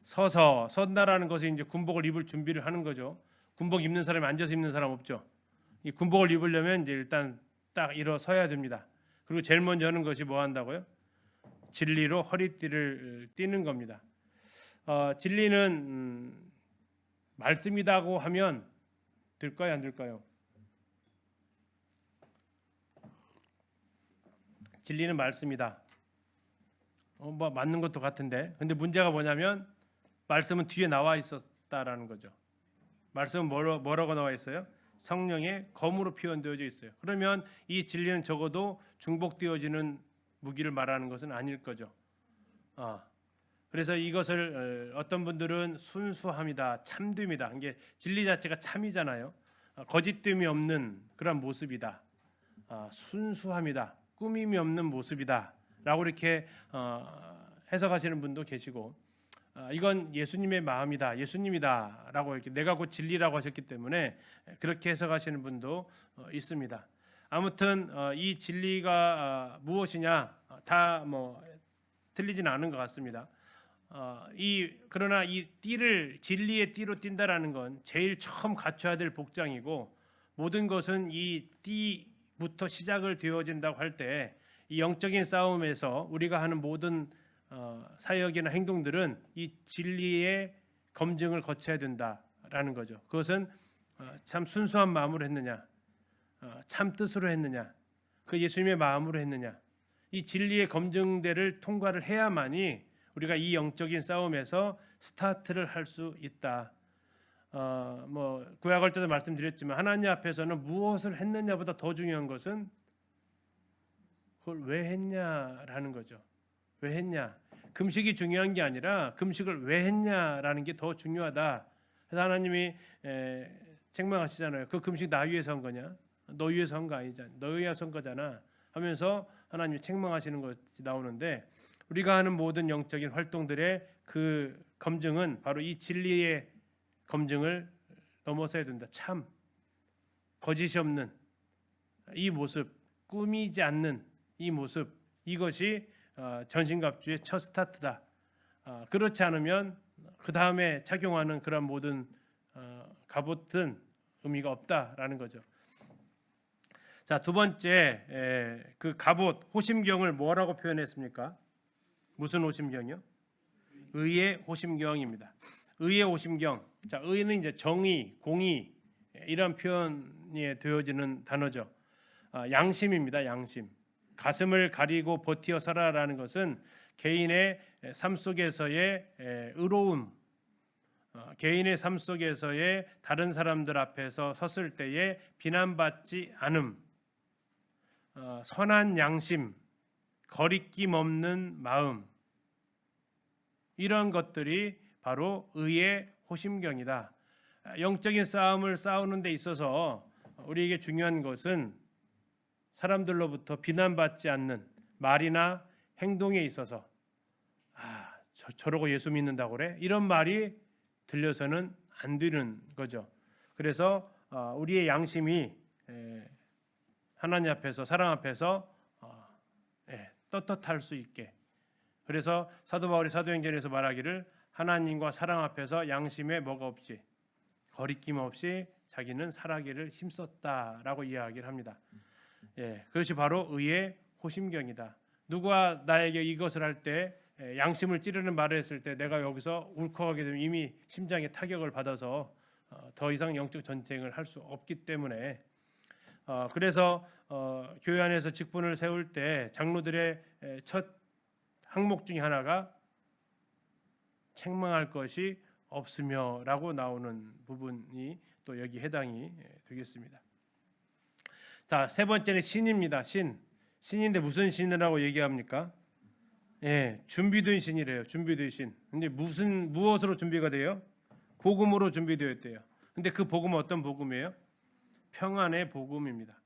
선다라는 것이 이제 군복을 입을 준비를 하는 거죠. 군복 입는 사람이 앉아서 입는 사람 없죠. 이 군복을 입으려면 이제 일단 딱 일어서야 됩니다. 그리고 제일 먼저 하는 것이 뭐 한다고요? 진리로 허리띠를 띠는 겁니다. 진리는 말씀이라고 하면 될까요, 안 될까요? 진리는 말씀이다. 뭐 맞는 것도 같은데, 근데 문제가 뭐냐면 말씀은 뒤에 나와 있었다라는 거죠. 말씀은 뭐라고 나와 있어요? 성령의 검으로 표현되어져 있어요. 그러면 이 진리는 적어도 중복되어지는 무기를 말하는 것은 아닐 거죠. 그래서 이것을 어떤 분들은 순수함이다, 참됨이다. 이게 진리 자체가 참이잖아요. 거짓됨이 없는 그런 모습이다. 순수함이다, 꾸밈이 없는 모습이다라고 이렇게 해석하시는 분도 계시고, 이건 예수님의 마음이다, 예수님이다라고 이렇게 내가 곧 진리라고 하셨기 때문에 그렇게 해석하시는 분도 있습니다. 아무튼 이 진리가 무엇이냐 다 틀리지는 않은 것 같습니다. 그러나 이 띠를 진리의 띠로 띈다라는 건 제일 처음 갖춰야 될 복장이고, 모든 것은 이 띠부터 시작을 되어진다고 할 때 이 영적인 싸움에서 우리가 하는 모든 사역이나 행동들은 이 진리의 검증을 거쳐야 된다라는 거죠. 그것은 참 순수한 마음으로 했느냐, 참 뜻으로 했느냐, 그 예수님의 마음으로 했느냐, 이 진리의 검증대를 통과를 해야만이 우리가 이 영적인 싸움에서 스타트를 할 수 있다. 구약할 때도 말씀드렸지만 하나님 앞에서는 무엇을 했느냐보다 더 중요한 것은 그걸 왜 했냐라는 거죠. 왜 했냐? 금식이 중요한 게 아니라 금식을 왜 했냐라는 게 더 중요하다. 그래서 하나님이 책망하시잖아요. 그 금식 나 위해서 한 거냐? 너 위해서 한 거 아니잖아. 너 위해서 한 거잖아. 하면서 하나님이 책망하시는 것이 나오는데, 우리가 하는 모든 영적인 활동들의 그 검증은 바로 이 진리의 검증을 넘어서야 된다. 참, 거짓이 없는 이 모습, 꾸미지 않는 이 모습, 이것이 전신갑주의 첫 스타트다. 그렇지 않으면 그 다음에 착용하는 그런 모든 갑옷은 의미가 없다라는 거죠. 자, 두 번째, 그 갑옷 호심경을 뭐라고 표현했습니까? 무슨 호심경이요? 의의 호심경입니다. 의의 호심경. 자, 의는 이제 정의, 공의 이런 표현이 되어지는 단어죠. 양심입니다. 양심. 가슴을 가리고 버티어 살아라는 것은 개인의 삶 속에서의 의로움, 개인의 삶 속에서의 다른 사람들 앞에서 섰을 때에 비난받지 않음, 선한 양심, 거리낌 없는 마음, 이런 것들이 바로 의의 호심경이다. 영적인 싸움을 싸우는 데 있어서 우리에게 중요한 것은 사람들로부터 비난받지 않는 말이나 행동에 있어서 저러고 예수 믿는다고 그래? 이런 말이 들려서는 안 되는 거죠. 그래서 우리의 양심이 하나님 앞에서, 사랑 앞에서 떳떳할 수 있게. 그래서 사도 바울이 사도행전에서 말하기를 하나님과 사랑 앞에서 양심에 뭐가 없이, 거리낌 없이 자기는 살아기를 힘썼다라고 이야기를 합니다. 그것이 바로 의의 호심경이다. 누가 나에게 이것을 할 때 양심을 찌르는 말을 했을 때 내가 여기서 울컥하게 되면 이미 심장에 타격을 받아서 더 이상 영적 전쟁을 할 수 없기 때문에, 그래서 교회 안에서 직분을 세울 때 장로들의 첫 항목 중에 하나가 책망할 것이 없으며라고 나오는 부분이 또 여기 해당이 되겠습니다. 자, 세 번째는 신입니다. 신인데 무슨 신이라고 얘기합니까? 준비된 신이래요. 준비된 신. 근데 무엇으로 준비가 돼요? 복음으로 준비되어 있대요. 근데 그 복음은 어떤 복음이에요? 평안의 복음입니다.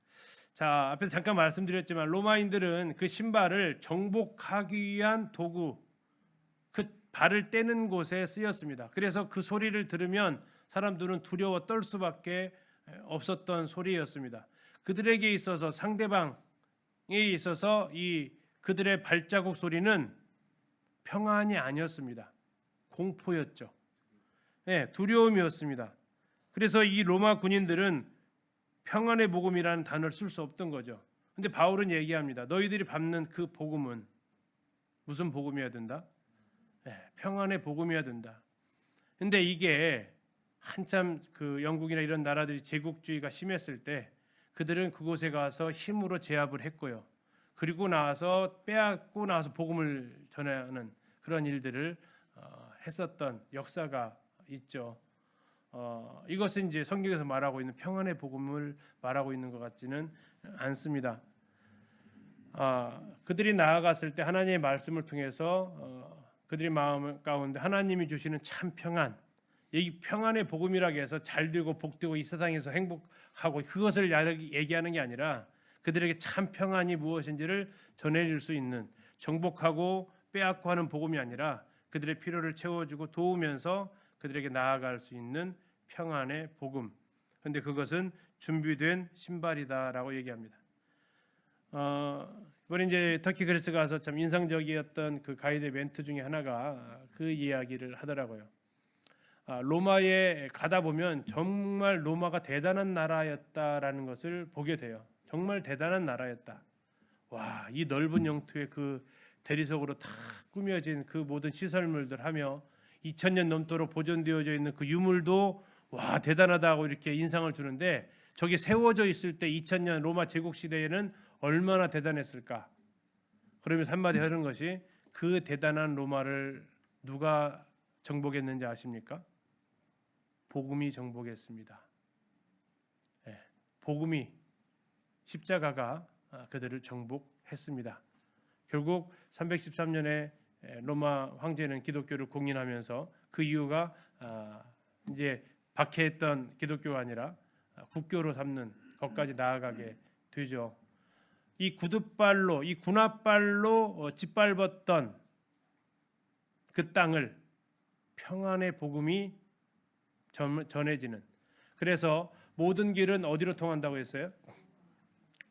자, 앞에서 잠깐 말씀드렸지만 로마인들은 그 신발을 정복하기 위한 도구, 그 발을 떼는 곳에 쓰였습니다. 그래서 그 소리를 들으면 사람들은 두려워 떨 수밖에 없었던 소리였습니다. 그들에게 있어서, 상대방에 있어서 이 그들의 발자국 소리는 평안이 아니었습니다. 공포였죠. 두려움이었습니다. 그래서 이 로마 군인들은 평안의 복음이라는 단어를 쓸 수 없던 거죠. 근데 바울은 얘기합니다. 너희들이 밟는 그 복음은 무슨 복음이어야 된다? 평안의 복음이어야 된다. 근데 이게 한참 그 영국이나 이런 나라들이 제국주의가 심했을 때 그들은 그곳에 가서 힘으로 제압을 했고요. 그리고 나서 빼앗고 나서 복음을 전하는 그런 일들을 했었던 역사가 있죠. 이것은 이제 성경에서 말하고 있는 평안의 복음을 말하고 있는 것 같지는 않습니다. 그들이 나아갔을 때 하나님의 말씀을 통해서 그들의 마음 가운데 하나님이 주시는 참 평안, 이 평안의 복음이라고 해서 잘되고 복되고 이 세상에서 행복하고 그것을 얘기하는 게 아니라 그들에게 참 평안이 무엇인지를 전해줄 수 있는, 정복하고 빼앗고 하는 복음이 아니라 그들의 필요를 채워주고 도우면서 그들에게 나아갈 수 있는 평안의 복음. 그런데 그것은 준비된 신발이다라고 얘기합니다. 이번에 이제 터키 그리스 가서 참 인상적이었던 그 가이드 멘트 중에 하나가 그 이야기를 하더라고요. 로마에 가다 보면 정말 로마가 대단한 나라였다라는 것을 보게 돼요. 정말 대단한 나라였다. 와, 이 넓은 영토에 그 대리석으로 다 꾸며진 그 모든 시설물들 하며 2000년 넘도록 보존되어져 있는 그 유물도 와 대단하다고 이렇게 인상을 주는데 저게 세워져 있을 때 2000년 로마 제국 시대에는 얼마나 대단했을까? 그러면서 한마디 하는 것이 그 대단한 로마를 누가 정복했는지 아십니까? 복음이 정복했습니다. 복음이 십자가가 그들을 정복했습니다. 결국 313년에 로마 황제는 기독교를 공인하면서 그 이유가 이제 박해했던 기독교가 아니라 국교로 삼는 것까지 나아가게 되죠. 이 구둣발로, 이 군합발로 짓밟았던 그 땅을 평안의 복음이 전해지는. 그래서 모든 길은 어디로 통한다고 했어요?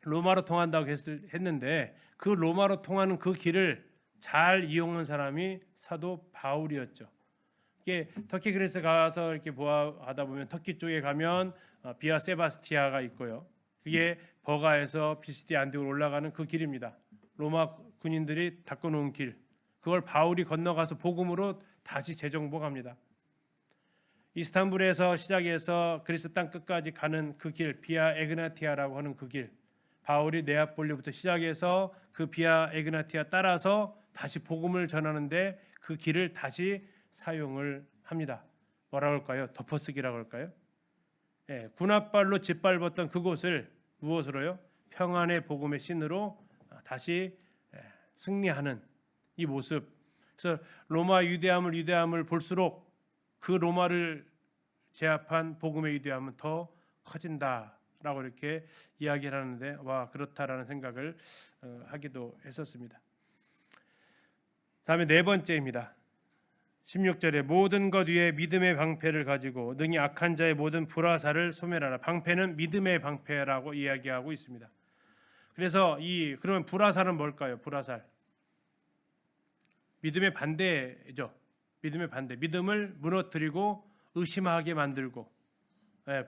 로마로 통한다고 했는데 그 로마로 통하는 그 길을 잘 이용한 사람이 사도 바울이었죠. 이게 터키 그리스 가서 이렇게 보아하다 보면 터키 쪽에 가면 비아 세바스티아가 있고요. 그게 버가에서 피시디 안디오로 올라가는 그 길입니다. 로마 군인들이 닦아놓은 길. 그걸 바울이 건너가서 복음으로 다시 재정복합니다. 이스탄불에서 시작해서 그리스 땅 끝까지 가는 그 길, 비아 에그나티아라고 하는 그 길. 바울이 네아폴리부터 시작해서 그 비아 에그나티아 따라서 다시 복음을 전하는데 그 길을 다시 사용을 합니다. 뭐라고 할까요? 덮어쓰기라고 할까요? 군합발로 짓밟았던 그곳을 무엇으로요? 평안의 복음의 신으로 다시 승리하는 이 모습. 그래서 로마 위대함을 볼수록 그 로마를 제압한 복음의 위대함은 더 커진다라고 이렇게 이야기를 하는데 와 그렇다라는 생각을 하기도 했었습니다. 다음에 네 번째입니다. 16절에 모든 것 위에 믿음의 방패를 가지고 능히 악한 자의 모든 불화살을 소멸하라. 방패는 믿음의 방패라고 이야기하고 있습니다. 그래서 그러면 불화살은 뭘까요? 불화살. 믿음의 반대죠. 믿음의 반대. 믿음을 무너뜨리고 의심하게 만들고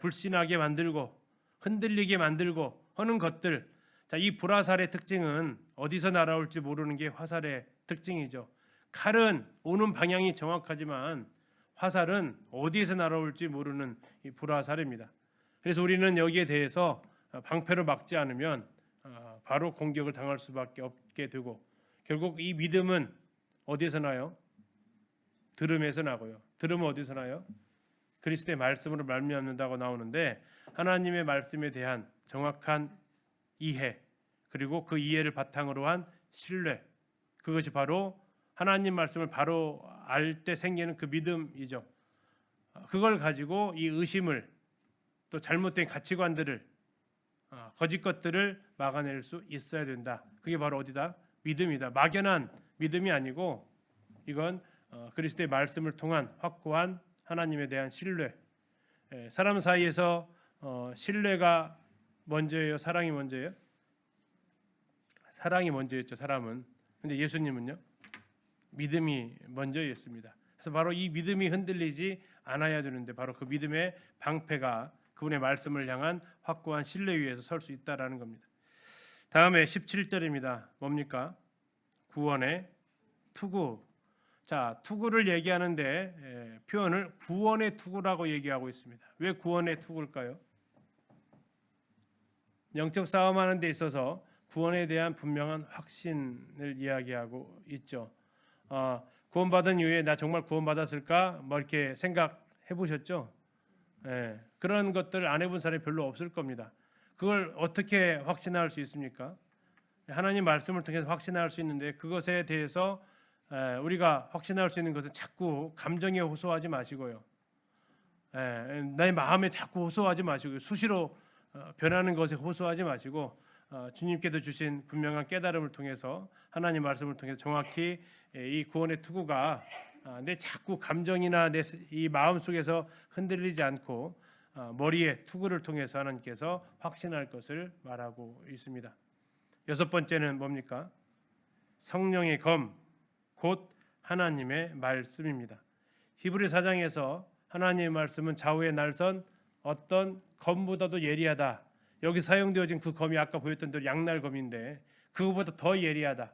불신하게 만들고 흔들리게 만들고 하는 것들. 자, 이 불화살의 특징은 어디서 날아올지 모르는 게 화살의 특징이죠. 칼은 오는 방향이 정확하지만 화살은 어디에서 날아올지 모르는 이 불화살입니다. 그래서 우리는 여기에 대해서 방패로 막지 않으면 바로 공격을 당할 수밖에 없게 되고 결국 이 믿음은 어디에서 나요? 들음에서 나고요. 들음은 어디서 나요? 그리스도의 말씀으로 말미암는다고 나오는데 하나님의 말씀에 대한 정확한 이해 그리고 그 이해를 바탕으로 한 신뢰 그것이 바로 하나님 말씀을 바로 알 때 생기는 그 믿음이죠. 그걸 가지고 이 의심을 또 잘못된 가치관들을 거짓 것들을 막아낼 수 있어야 된다. 그게 바로 어디다? 믿음이다. 막연한 믿음이 아니고 이건 그리스도의 말씀을 통한 확고한 하나님에 대한 신뢰. 사람 사이에서 신뢰가 먼저예요? 사랑이 먼저예요? 사랑이 먼저였죠. 사람은. 근데 예수님은요? 믿음이 먼저였습니다. 그래서 바로 이 믿음이 흔들리지 않아야 되는데 바로 그 믿음의 방패가 그분의 말씀을 향한 확고한 신뢰 위에서 설 수 있다라는 겁니다. 다음에 17절입니다. 뭡니까? 구원의 투구. 자, 투구를 얘기하는데 표현을 구원의 투구라고 얘기하고 있습니다. 왜 구원의 투구일까요? 영적 싸움하는 데 있어서 구원에 대한 분명한 확신을 이야기하고 있죠. 구원받은 이후에 나 정말 구원받았을까? 뭐 이렇게 생각해 보셨죠? 그런 것들 안 해본 사람이 별로 없을 겁니다. 그걸 어떻게 확신할 수 있습니까? 하나님 말씀을 통해서 확신할 수 있는데 그것에 대해서 우리가 확신할 수 있는 것은 자꾸 감정에 호소하지 마시고요. 나의 마음에 자꾸 호소하지 마시고 수시로 변하는 것에 호소하지 마시고 주님께서 주신 분명한 깨달음을 통해서 하나님 말씀을 통해서 정확히 이 구원의 투구가 내 자꾸 감정이나 내 이 마음 속에서 흔들리지 않고 머리의 투구를 통해서 하나님께서 확신할 것을 말하고 있습니다. 여섯 번째는 뭡니까? 성령의 검, 곧 하나님의 말씀입니다. 히브리 4장에서 하나님의 말씀은 좌우의 날선 어떤 검보다도 예리하다. 여기 사용되어진 그 검이 아까 보였던 대로 양날검인데 그거보다 더 예리하다.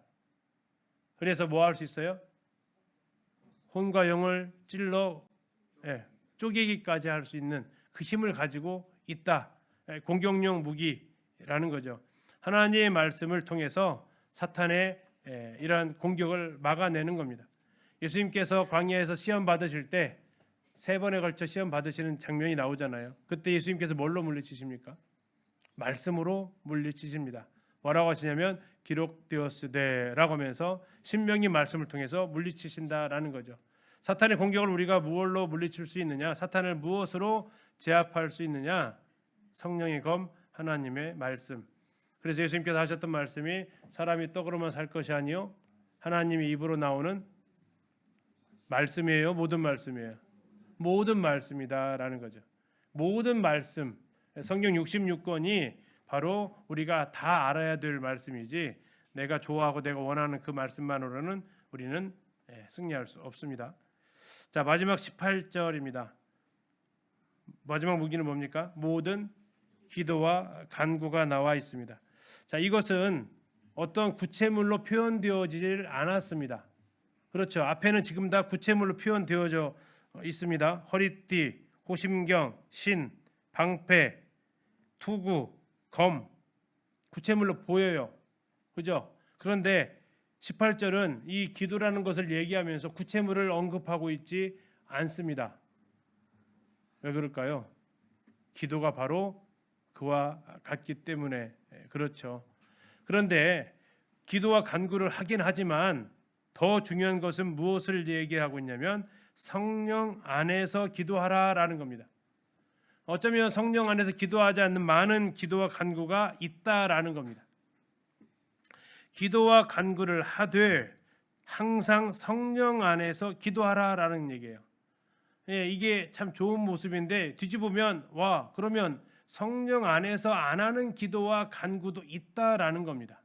그래서 뭐 할 수 있어요? 혼과 영을 찔러 쪼개기까지 할 수 있는 그 힘을 가지고 있다. 공격용 무기라는 거죠. 하나님의 말씀을 통해서 사탄의 이러한 공격을 막아내는 겁니다. 예수님께서 광야에서 시험 받으실 때 3번에 걸쳐 시험 받으시는 장면이 나오잖아요. 그때 예수님께서 뭘로 물리치십니까? 말씀으로 물리치십니다. 뭐라고 하시냐면 기록되었으되라고 하면서 신명기 말씀을 통해서 물리치신다라는 거죠. 사탄의 공격을 우리가 무엇로 물리칠 수 있느냐? 사탄을 무엇으로 제압할 수 있느냐? 성령의 검 하나님의 말씀. 그래서 예수님께서 하셨던 말씀이 사람이 떡으로만 살 것이 아니요 하나님의 입으로 나오는 말씀이에요. 모든 말씀이에요. 모든 말씀이다라는 거죠. 모든 말씀. 성경 66권이 바로 우리가 다 알아야 될 말씀이지 내가 좋아하고 내가 원하는 그 말씀만으로는 우리는 승리할 수 없습니다. 자, 마지막 18절입니다. 마지막 무기는 뭡니까? 모든 기도와 간구가 나와 있습니다. 자, 이것은 어떤 구체물로 표현되어지질 않았습니다. 그렇죠. 앞에는 지금 다 구체물로 표현되어져 있습니다. 허리띠, 호심경, 신, 방패, 투구, 검 구체물로 보여요. 그죠? 그런데 18절은 이 기도라는 것을 얘기하면서 구체물을 언급하고 있지 않습니다. 왜 그럴까요? 기도가 바로 그와 같기 때문에 그렇죠. 그런데 기도와 간구를 하긴 하지만 더 중요한 것은 무엇을 얘기하고 있냐면 성령 안에서 기도하라라는 겁니다. 어쩌면 성령 안에서 기도하지 않는 많은 기도와 간구가 있다라는 겁니다. 기도와 간구를 하되 항상 성령 안에서 기도하라라는 얘기예요. 이게 참 좋은 모습인데 뒤집으면 와 그러면 성령 안에서 안 하는 기도와 간구도 있다라는 겁니다.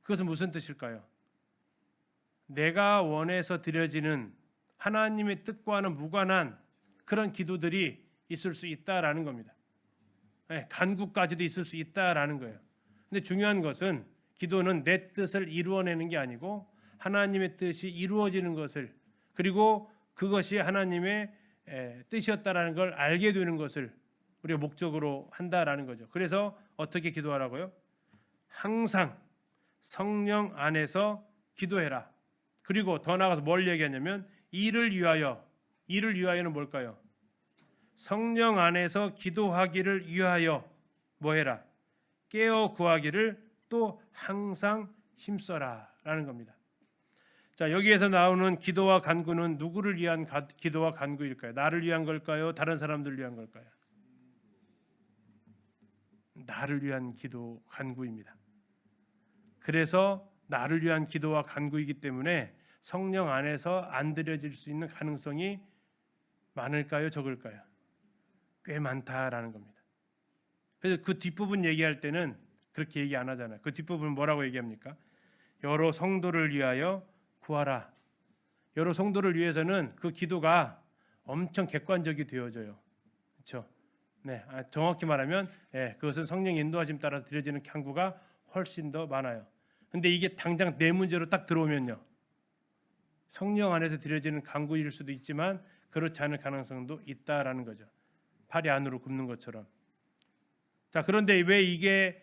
그것은 무슨 뜻일까요? 내가 원해서 드려지는 하나님의 뜻과는 무관한 그런 기도들이 있을 수 있다라는 겁니다. 간구까지도 있을 수 있다라는 거예요. 근데 중요한 것은 기도는 내 뜻을 이루어내는 게 아니고 하나님의 뜻이 이루어지는 것을 그리고 그것이 하나님의 뜻이었다라는 걸 알게 되는 것을 우리가 목적으로 한다라는 거죠. 그래서 어떻게 기도하라고요? 항상 성령 안에서 기도해라. 그리고 더 나아가서 뭘 얘기하냐면 이를 위하여는 뭘까요? 성령 안에서 기도하기를 위하여 뭐 해라? 깨어 구하기를 또 항상 힘써라라는 겁니다. 자, 여기에서 나오는 기도와 간구는 누구를 위한 기도와 간구일까요? 나를 위한 걸까요? 다른 사람들을 위한 걸까요? 나를 위한 기도 간구입니다. 그래서 나를 위한 기도와 간구이기 때문에 성령 안에서 안 드려질 수 있는 가능성이 많을까요? 적을까요? 꽤 많다라는 겁니다. 그래서 그 뒷부분 얘기할 때는 그렇게 얘기 안 하잖아요. 그 뒷부분 뭐라고 얘기합니까? 여러 성도를 위하여 구하라. 여러 성도를 위해서는 그 기도가 엄청 객관적이 되어져요. 그렇죠? 네, 정확히 말하면 그것은 성령 인도하심 따라서 드려지는 간구가 훨씬 더 많아요. 근데 이게 당장 내 문제로 딱 들어오면요. 성령 안에서 드려지는 간구일 수도 있지만 그렇지 않을 가능성도 있다라는 거죠. 팔이 안으로 굽는 것처럼. 자, 그런데 왜 이게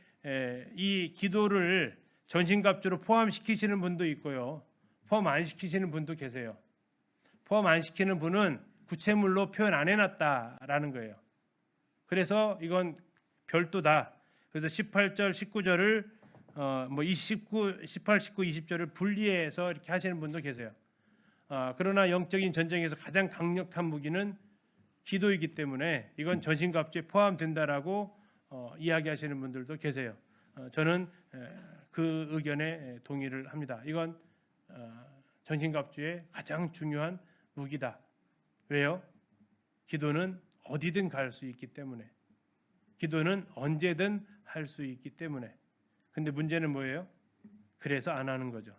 이 기도를 전신갑주로 포함시키시는 분도 있고요. 포함 안 시키시는 분도 계세요. 포함 안 시키는 분은 구체물로 표현 안 해놨다라는 거예요. 그래서 이건 별도다. 그래서 18절, 19절을 18, 19, 20절을 분리해서 이렇게 하시는 분도 계세요. 그러나 영적인 전쟁에서 가장 강력한 무기는 기도이기 때문에 이건 전신갑주에 포함된다라고 이야기하시는 분들도 계세요. 저는 그 의견에 동의를 합니다. 이건 전신갑주의 가장 중요한 무기다. 왜요? 기도는 어디든 갈 수 있기 때문에, 기도는 언제든 할 수 있기 때문에. 근데 문제는 뭐예요? 그래서 안 하는 거죠.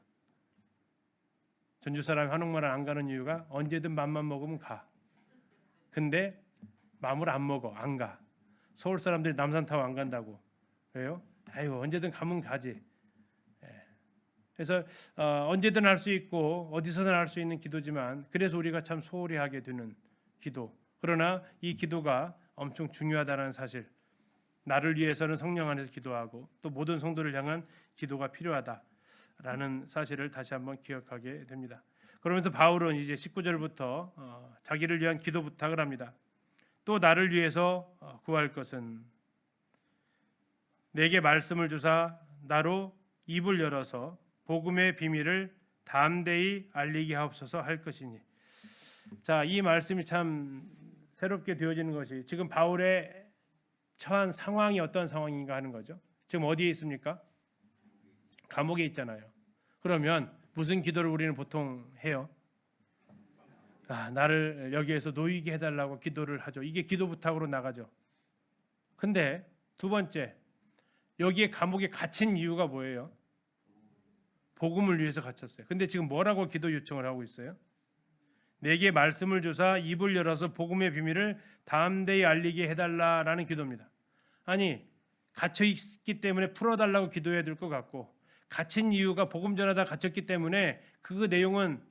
전주 사람이 한옥마을 안 가는 이유가 언제든 맘만 먹으면 가. 근데 마음을 안 먹어, 안 가. 서울 사람들이 남산타워 안 간다고. 왜요? 아이고 언제든 가면 가지. 그래서 언제든 할 수 있고 어디서든 할 수 있는 기도지만, 그래서 우리가 참 소홀히 하게 되는 기도. 그러나 이 기도가 엄청 중요하다는 사실, 나를 위해서는 성령 안에서 기도하고 또 모든 성도를 향한 기도가 필요하다라는 사실을 다시 한번 기억하게 됩니다. 그러면서 바울은 이제 19절부터 자기를 위한 기도 부탁을 합니다. 또 나를 위해서 구할 것은 내게 말씀을 주사 나로 입을 열어서 복음의 비밀을 담대히 알리게 하옵소서 할 것이니. 자, 이 말씀이 참 새롭게 되어지는 것이, 지금 바울의 처한 상황이 어떤 상황인가 하는 거죠. 지금 어디에 있습니까? 감옥에 있잖아요. 그러면 무슨 기도를 우리는 보통 해요? 나를 여기에서 놓이게 해달라고 기도를 하죠. 이게 기도 부탁으로 나가죠. 근데 두 번째, 여기에 감옥에 갇힌 이유가 뭐예요? 복음을 위해서 갇혔어요. 근데 지금 뭐라고 기도 요청을 하고 있어요? 내게 말씀을 주사 입을 열어서 복음의 비밀을 담대히 알리게 해달라라는 기도입니다. 아니, 갇혀 있기 때문에 풀어달라고 기도해야 될 것 같고, 갇힌 이유가 복음 전하다 갇혔기 때문에 그 내용은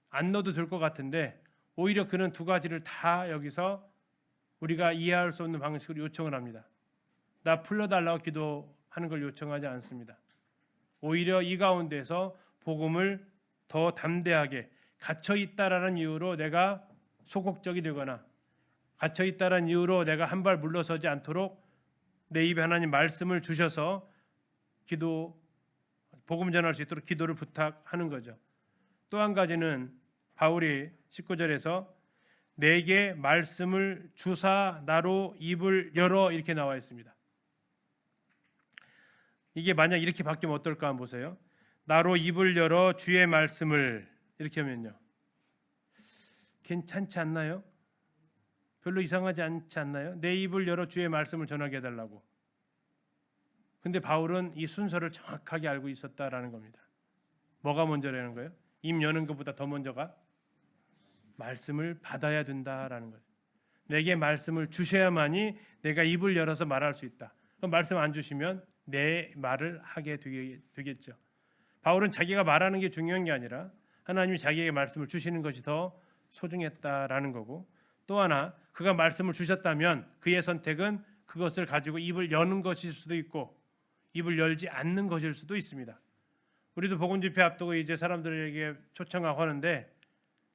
안 넣어도 될 것 같은데, 오히려 그는 두 가지를 다 여기서 우리가 이해할 수 없는 방식으로 요청을 합니다. 나 풀려달라고 기도하는 걸 요청하지 않습니다. 오히려 이 가운데서 복음을 더 담대하게, 갇혀 있다라는 이유로 내가 소극적이 되거나 갇혀 있다라는 이유로 내가 한 발 물러서지 않도록 내 입에 하나님 말씀을 주셔서 복음 전할 수 있도록 기도를 부탁하는 거죠. 또 한 가지는 바울이 19절에서 내게 말씀을 주사 나로 입을 열어 이렇게 나와 있습니다. 이게 만약 이렇게 바뀌면 어떨까 한번 보세요. 나로 입을 열어 주의 말씀을, 이렇게 하면요, 괜찮지 않나요? 별로 이상하지 않지 않나요? 내 입을 열어 주의 말씀을 전하게 해달라고. 근데 바울은 이 순서를 정확하게 알고 있었다라는 겁니다. 뭐가 먼저라는 거예요? 입 여는 것보다 더 먼저가 말씀을 받아야 된다라는 거예요. 내게 말씀을 주셔야만이 내가 입을 열어서 말할 수 있다. 그럼 말씀 안 주시면 내 말을 하게 되겠죠. 바울은 자기가 말하는 게 중요한 게 아니라 하나님이 자기에게 말씀을 주시는 것이 더 소중했다라는 거고, 또 하나 그가 말씀을 주셨다면 그의 선택은 그것을 가지고 입을 여는 것일 수도 있고 입을 열지 않는 것일 수도 있습니다. 우리도 복음 집회 앞두고 이제 사람들에게 초청하고 하는데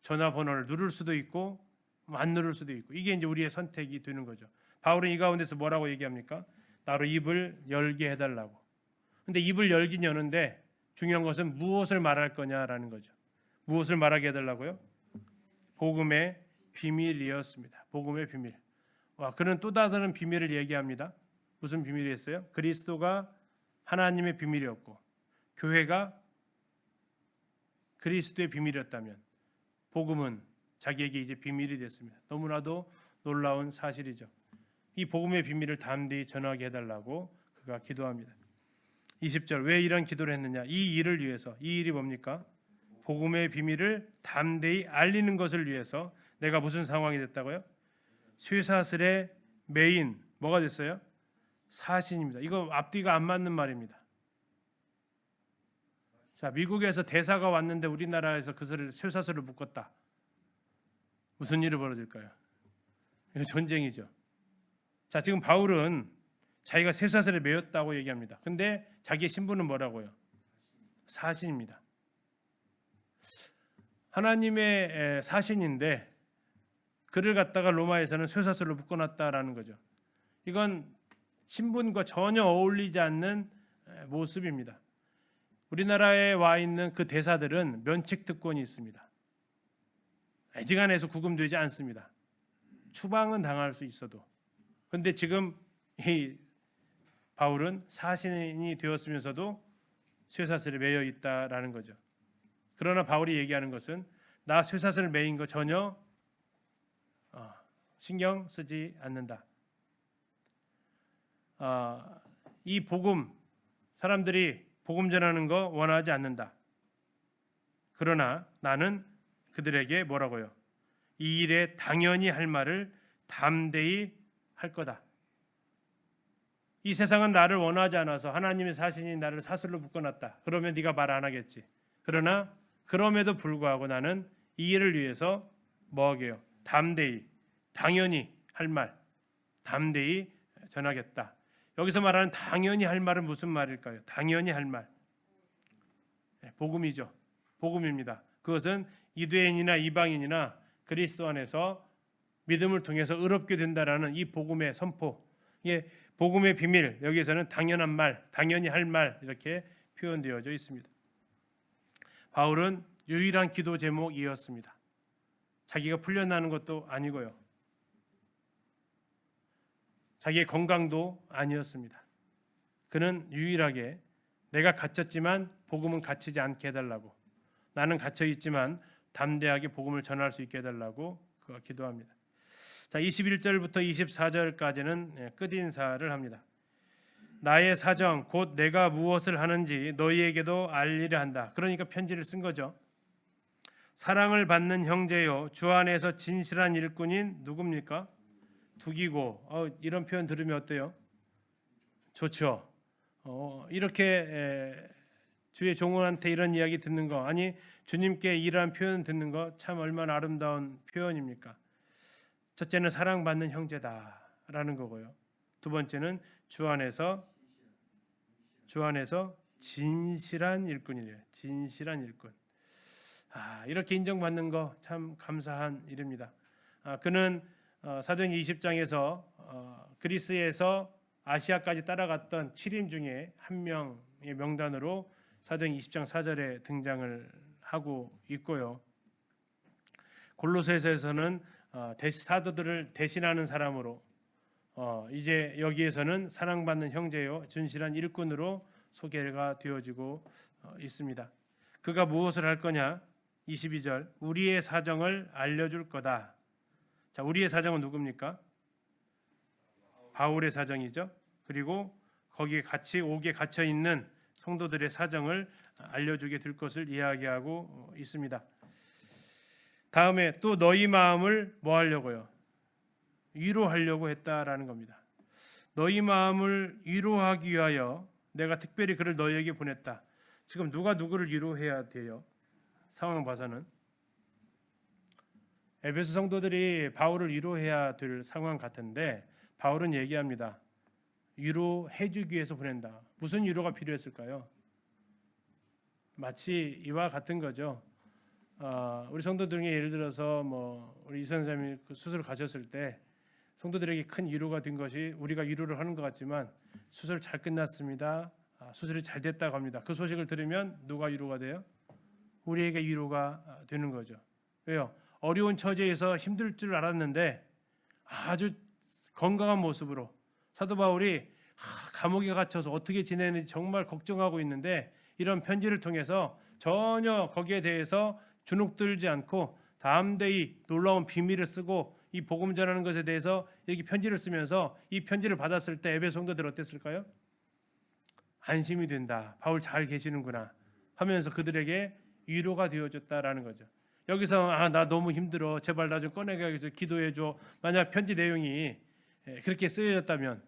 전화번호를 누를 수도 있고 안 누를 수도 있고, 이게 이제 우리의 선택이 되는 거죠. 바울은 이 가운데서 뭐라고 얘기합니까? 나로 입을 열게 해달라고. 근데 입을 열긴 여는데 중요한 것은 무엇을 말할 거냐라는 거죠. 무엇을 말하게 해달라고요? 복음의 비밀이었습니다. 복음의 비밀. 그는 또 다른 비밀을 얘기합니다. 무슨 비밀이었어요? 그리스도가 하나님의 비밀이었고 교회가 그리스도의 비밀이었다면 복음은 자기에게 이제 비밀이 됐습니다. 너무나도 놀라운 사실이죠. 이 복음의 비밀을 담대히 전하게 해달라고 그가 기도합니다. 20절, 왜 이런 기도를 했느냐? 이 일을 위해서. 이 일이 뭡니까? 복음의 비밀을 담대히 알리는 것을 위해서. 내가 무슨 상황이 됐다고요? 쇠사슬의 메인, 뭐가 됐어요? 사신입니다. 이거 앞뒤가 안 맞는 말입니다. 자, 미국에서 대사가 왔는데 우리나라에서 그것을 쇠사슬을 묶었다. 무슨 일이 벌어질까요? 이거 전쟁이죠. 자, 지금 바울은 자기가 쇠사슬에 매였다고 얘기합니다. 근데 자기의 신분은 뭐라고요? 사신입니다. 하나님의 사신인데 그를 갖다가 로마에서는 쇠사슬로 묶어놨다라는 거죠. 이건 신분과 전혀 어울리지 않는 모습입니다. 우리나라에 와 있는 그 대사들은 면책 특권이 있습니다. 애지간해서 구금되지 않습니다. 추방은 당할 수 있어도. 그런데 지금 이 바울은 사신이 되었으면서도 쇠사슬에 매여 있다라는 거죠. 그러나 바울이 얘기하는 것은 나 쇠사슬 매인 거 전혀 신경 쓰지 않는다. 이 복음, 사람들이 복음 전하는 거 원하지 않는다. 그러나 나는 그들에게 뭐라고요? 이 일에 당연히 할 말을 담대히 할 거다. 이 세상은 나를 원하지 않아서 하나님의 사신이 나를 사슬로 묶어놨다. 그러면 네가 말 안 하겠지. 그러나 그럼에도 불구하고 나는 이 일을 위해서 뭐하게요? 담대히, 당연히 할 말, 담대히 전하겠다. 여기서 말하는 당연히 할 말은 무슨 말일까요? 당연히 할 말, 복음이죠. 복음입니다. 그것은 유대인이나 이방인이나 그리스도 안에서 믿음을 통해서 의롭게 된다라는 이 복음의 선포, 이게 복음의 비밀, 여기에서는 당연한 말, 당연히 할 말 이렇게 표현되어져 있습니다. 바울은 유일한 기도 제목이었습니다. 자기가 풀려나는 것도 아니고요. 자기의 건강도 아니었습니다. 그는 유일하게 내가 갇혔지만 복음은 갇히지 않게 해달라고, 나는 갇혀 있지만 담대하게 복음을 전할 수 있게 해달라고 그가 기도합니다. 자, 21절부터 24절까지는 끝인사를 합니다. 나의 사정 곧 내가 무엇을 하는지 너희에게도 알리려 한다. 그러니까 편지를 쓴 거죠. 사랑을 받는 형제요 주 안에서 진실한 일꾼인 누굽니까? 두기고. 이런 표현 들으면 어때요? 좋죠. 이렇게 주의 종원한테 이런 이야기 듣는 거, 아니 주님께 이러한 표현 듣는 거 참 얼마나 아름다운 표현입니까? 첫째는 사랑받는 형제다라는 거고요. 두 번째는 주 안에서 진실한 일꾼이래요. 진실한 일꾼. 이렇게 인정받는 거 참 감사한 일입니다. 그는 사도행 20장에서 그리스에서 아시아까지 따라갔던 7인 중에 한 명의 명단으로 사도행 20장 4절에 등장을 하고 있고요. 골로새서에서는 사도들을 대신하는 사람으로, 이제 여기에서는 사랑받는 형제요 진실한 일꾼으로 소개가 되어지고 있습니다. 그가 무엇을 할 거냐? 22절 우리의 사정을 알려줄 거다. 자, 우리의 사정은 누굽니까? 바울의 사정이죠. 그리고 거기에 같이 옥에 갇혀 있는 성도들의 사정을 알려주게 될 것을 이야기하고 있습니다. 다음에 또 너희 마음을 뭐 하려고요? 위로하려고 했다라는 겁니다. 너희 마음을 위로하기 위하여 내가 특별히 그를 너희에게 보냈다. 지금 누가 누구를 위로해야 돼요? 상황 봐서는 에베소 성도들이 바울을 위로해야 될 상황 같은데 바울은 얘기합니다. 위로해주기 위해서 보낸다. 무슨 위로가 필요했을까요? 마치 이와 같은 거죠. 우리 성도들 중에 예를 들어서 우리 이선생님이 수술 가셨을 때 성도들에게 큰 위로가 된 것이, 우리가 위로를 하는 것 같지만 수술 잘 끝났습니다. 수술이 잘 됐다고 합니다. 그 소식을 들으면 누가 위로가 돼요? 우리에게 위로가 되는 거죠. 왜요? 어려운 처지에서 힘들 줄 알았는데 아주 건강한 모습으로 사도 바울이 감옥에 갇혀서 어떻게 지내는지 정말 걱정하고 있는데 이런 편지를 통해서 전혀 거기에 대해서 주눅들지 않고 담대히 놀라운 비밀을 쓰고 이 복음 전하는 것에 대해서 이렇게 편지를 쓰면서 이 편지를 받았을 때 에베소 성도들 어땠을까요? 안심이 된다. 바울 잘 계시는구나 하면서 그들에게 위로가 되어졌다라는 거죠. 여기서 나 너무 힘들어. 제발 나 좀 꺼내게 해서 기도해 줘. 만약 편지 내용이 그렇게 쓰여졌다면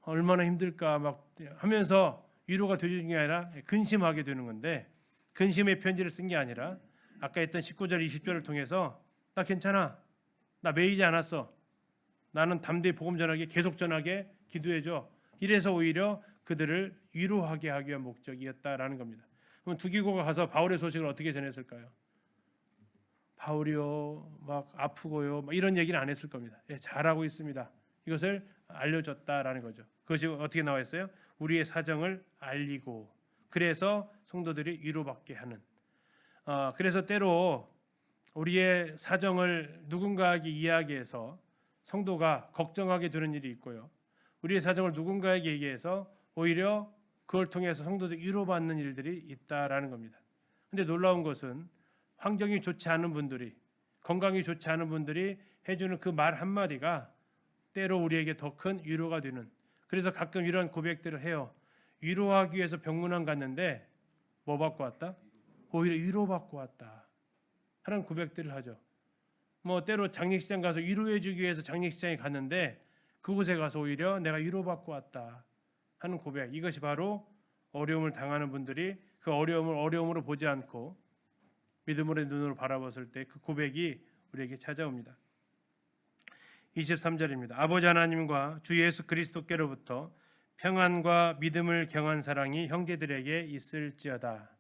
얼마나 힘들까 막 하면서 위로가 되는 게 아니라 근심하게 되는 건데, 근심의 편지를 쓴 게 아니라 아까 했던 19절 20절을 통해서 나 괜찮아. 나 매이지 않았어. 나는 담대히 복음 전하게 계속 전하게 기도해 줘. 이래서 오히려 그들을 위로하게 하기 위한 목적이었다라는 겁니다. 그럼 두기고가 가서 바울의 소식을 어떻게 전했을까요? 바울이요 막 아프고요 막 이런 얘기는 안 했을 겁니다. 예, 잘하고 있습니다. 이것을 알려줬다라는 거죠. 그것이 어떻게 나와 있어요? 우리의 사정을 알리고 그래서 성도들이 위로받게 하는. 그래서 때로 우리의 사정을 누군가에게 이야기해서 성도가 걱정하게 되는 일이 있고요. 우리의 사정을 누군가에게 얘기해서 오히려 그걸 통해서 성도들이 위로받는 일들이 있다라는 겁니다. 근데 놀라운 것은 환경이 좋지 않은 분들이, 건강이 좋지 않은 분들이 해주는 그 말 한마디가 때로 우리에게 더 큰 위로가 되는. 그래서 가끔 이런 고백들을 해요. 위로하기 위해서 병문안 갔는데 뭐 받고 왔다? 오히려 위로받고 왔다 하는 고백들을 하죠. 뭐 때로 장례식장 가서 위로해주기 위해서 장례식장에 갔는데 그곳에 가서 오히려 내가 위로받고 왔다 하는 고백. 이것이 바로 어려움을 당하는 분들이 그 어려움을 어려움으로 보지 않고 믿음으로의 눈으로 바라봤을 때 그 고백이 우리에게 찾아옵니다. 23절입니다. 아버지 하나님과 주 예수 그리스도께로부터 평안과 믿음을 경한 사랑이 형제들에게 있을지어다.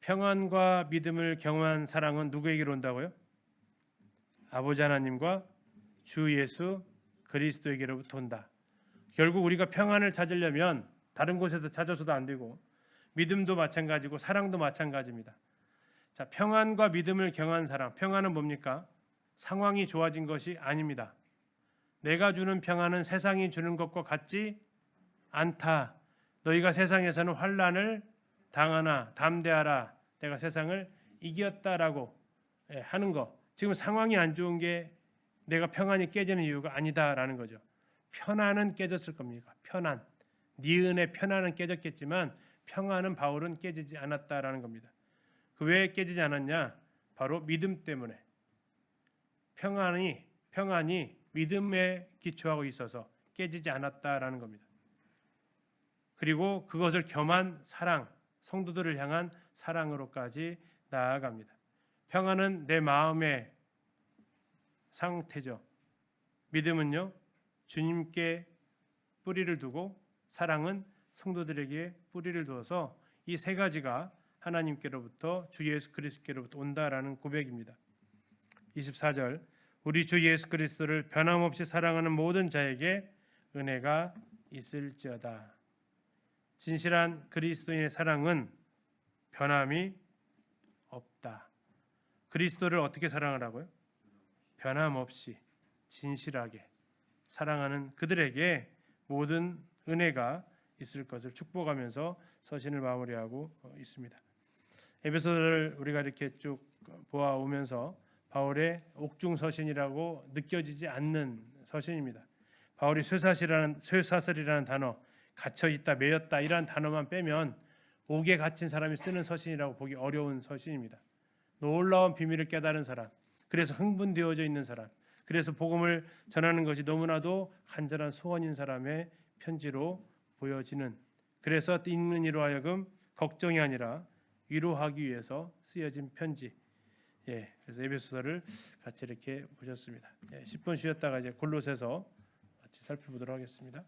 평안과 믿음을 경한 사랑은 누구에게로 온다고요? 아버지 하나님과 주 예수 그리스도에게로부터 온다. 결국 우리가 평안을 찾으려면 다른 곳에서 찾아서도 안 되고 믿음도 마찬가지고 사랑도 마찬가지입니다. 자, 평안과 믿음을 경한 사랑. 평안은 뭡니까? 상황이 좋아진 것이 아닙니다. 내가 주는 평안은 세상이 주는 것과 같지 않다. 너희가 세상에서는 환난을 당하나 담대하라. 내가 세상을 이겼다라고 하는 것. 지금 상황이 안 좋은 게 내가 평안이 깨지는 이유가 아니다라는 거죠. 편안은 깨졌을 겁니다. 편안. 니은의 편안은 깨졌겠지만 평안은 바울은 깨지지 않았다라는 겁니다. 그 왜 깨지지 않았냐? 바로 믿음 때문에. 평안이 믿음에 기초하고 있어서 깨지지 않았다라는 겁니다. 그리고 그것을 겸한 사랑, 성도들을 향한 사랑으로까지 나아갑니다. 평안은 내 마음의 상태죠. 믿음은요, 주님께 뿌리를 두고 사랑은 성도들에게 뿌리를 두어서 이 세 가지가 하나님께로부터 주 예수 그리스도께로부터 온다라는 고백입니다. 24절 우리 주 예수 그리스도를 변함없이 사랑하는 모든 자에게 은혜가 있을지어다. 진실한 그리스도인의 사랑은 변함이 없다. 그리스도를 어떻게 사랑하라고요? 변함없이 진실하게 사랑하는 그들에게 모든 은혜가 있을 것을 축복하면서 서신을 마무리하고 있습니다. 에베소서를 우리가 이렇게 쭉 보아오면서 바울의 옥중 서신이라고 느껴지지 않는 서신입니다. 바울이 쇠사슬이라는 단어, 갇혀 있다, 매였다 이런 단어만 빼면 옥에 갇힌 사람이 쓰는 서신이라고 보기 어려운 서신입니다. 놀라운 비밀을 깨달은 사람, 그래서 흥분되어져 있는 사람, 그래서 복음을 전하는 것이 너무나도 간절한 소원인 사람의 편지로 보여지는, 그래서 읽는 이로 하여금 걱정이 아니라 위로하기 위해서 쓰여진 편지. 그래서 에베소서를 같이 이렇게 보셨습니다. 10분 쉬었다가 이제 골로새서 같이 살펴보도록 하겠습니다.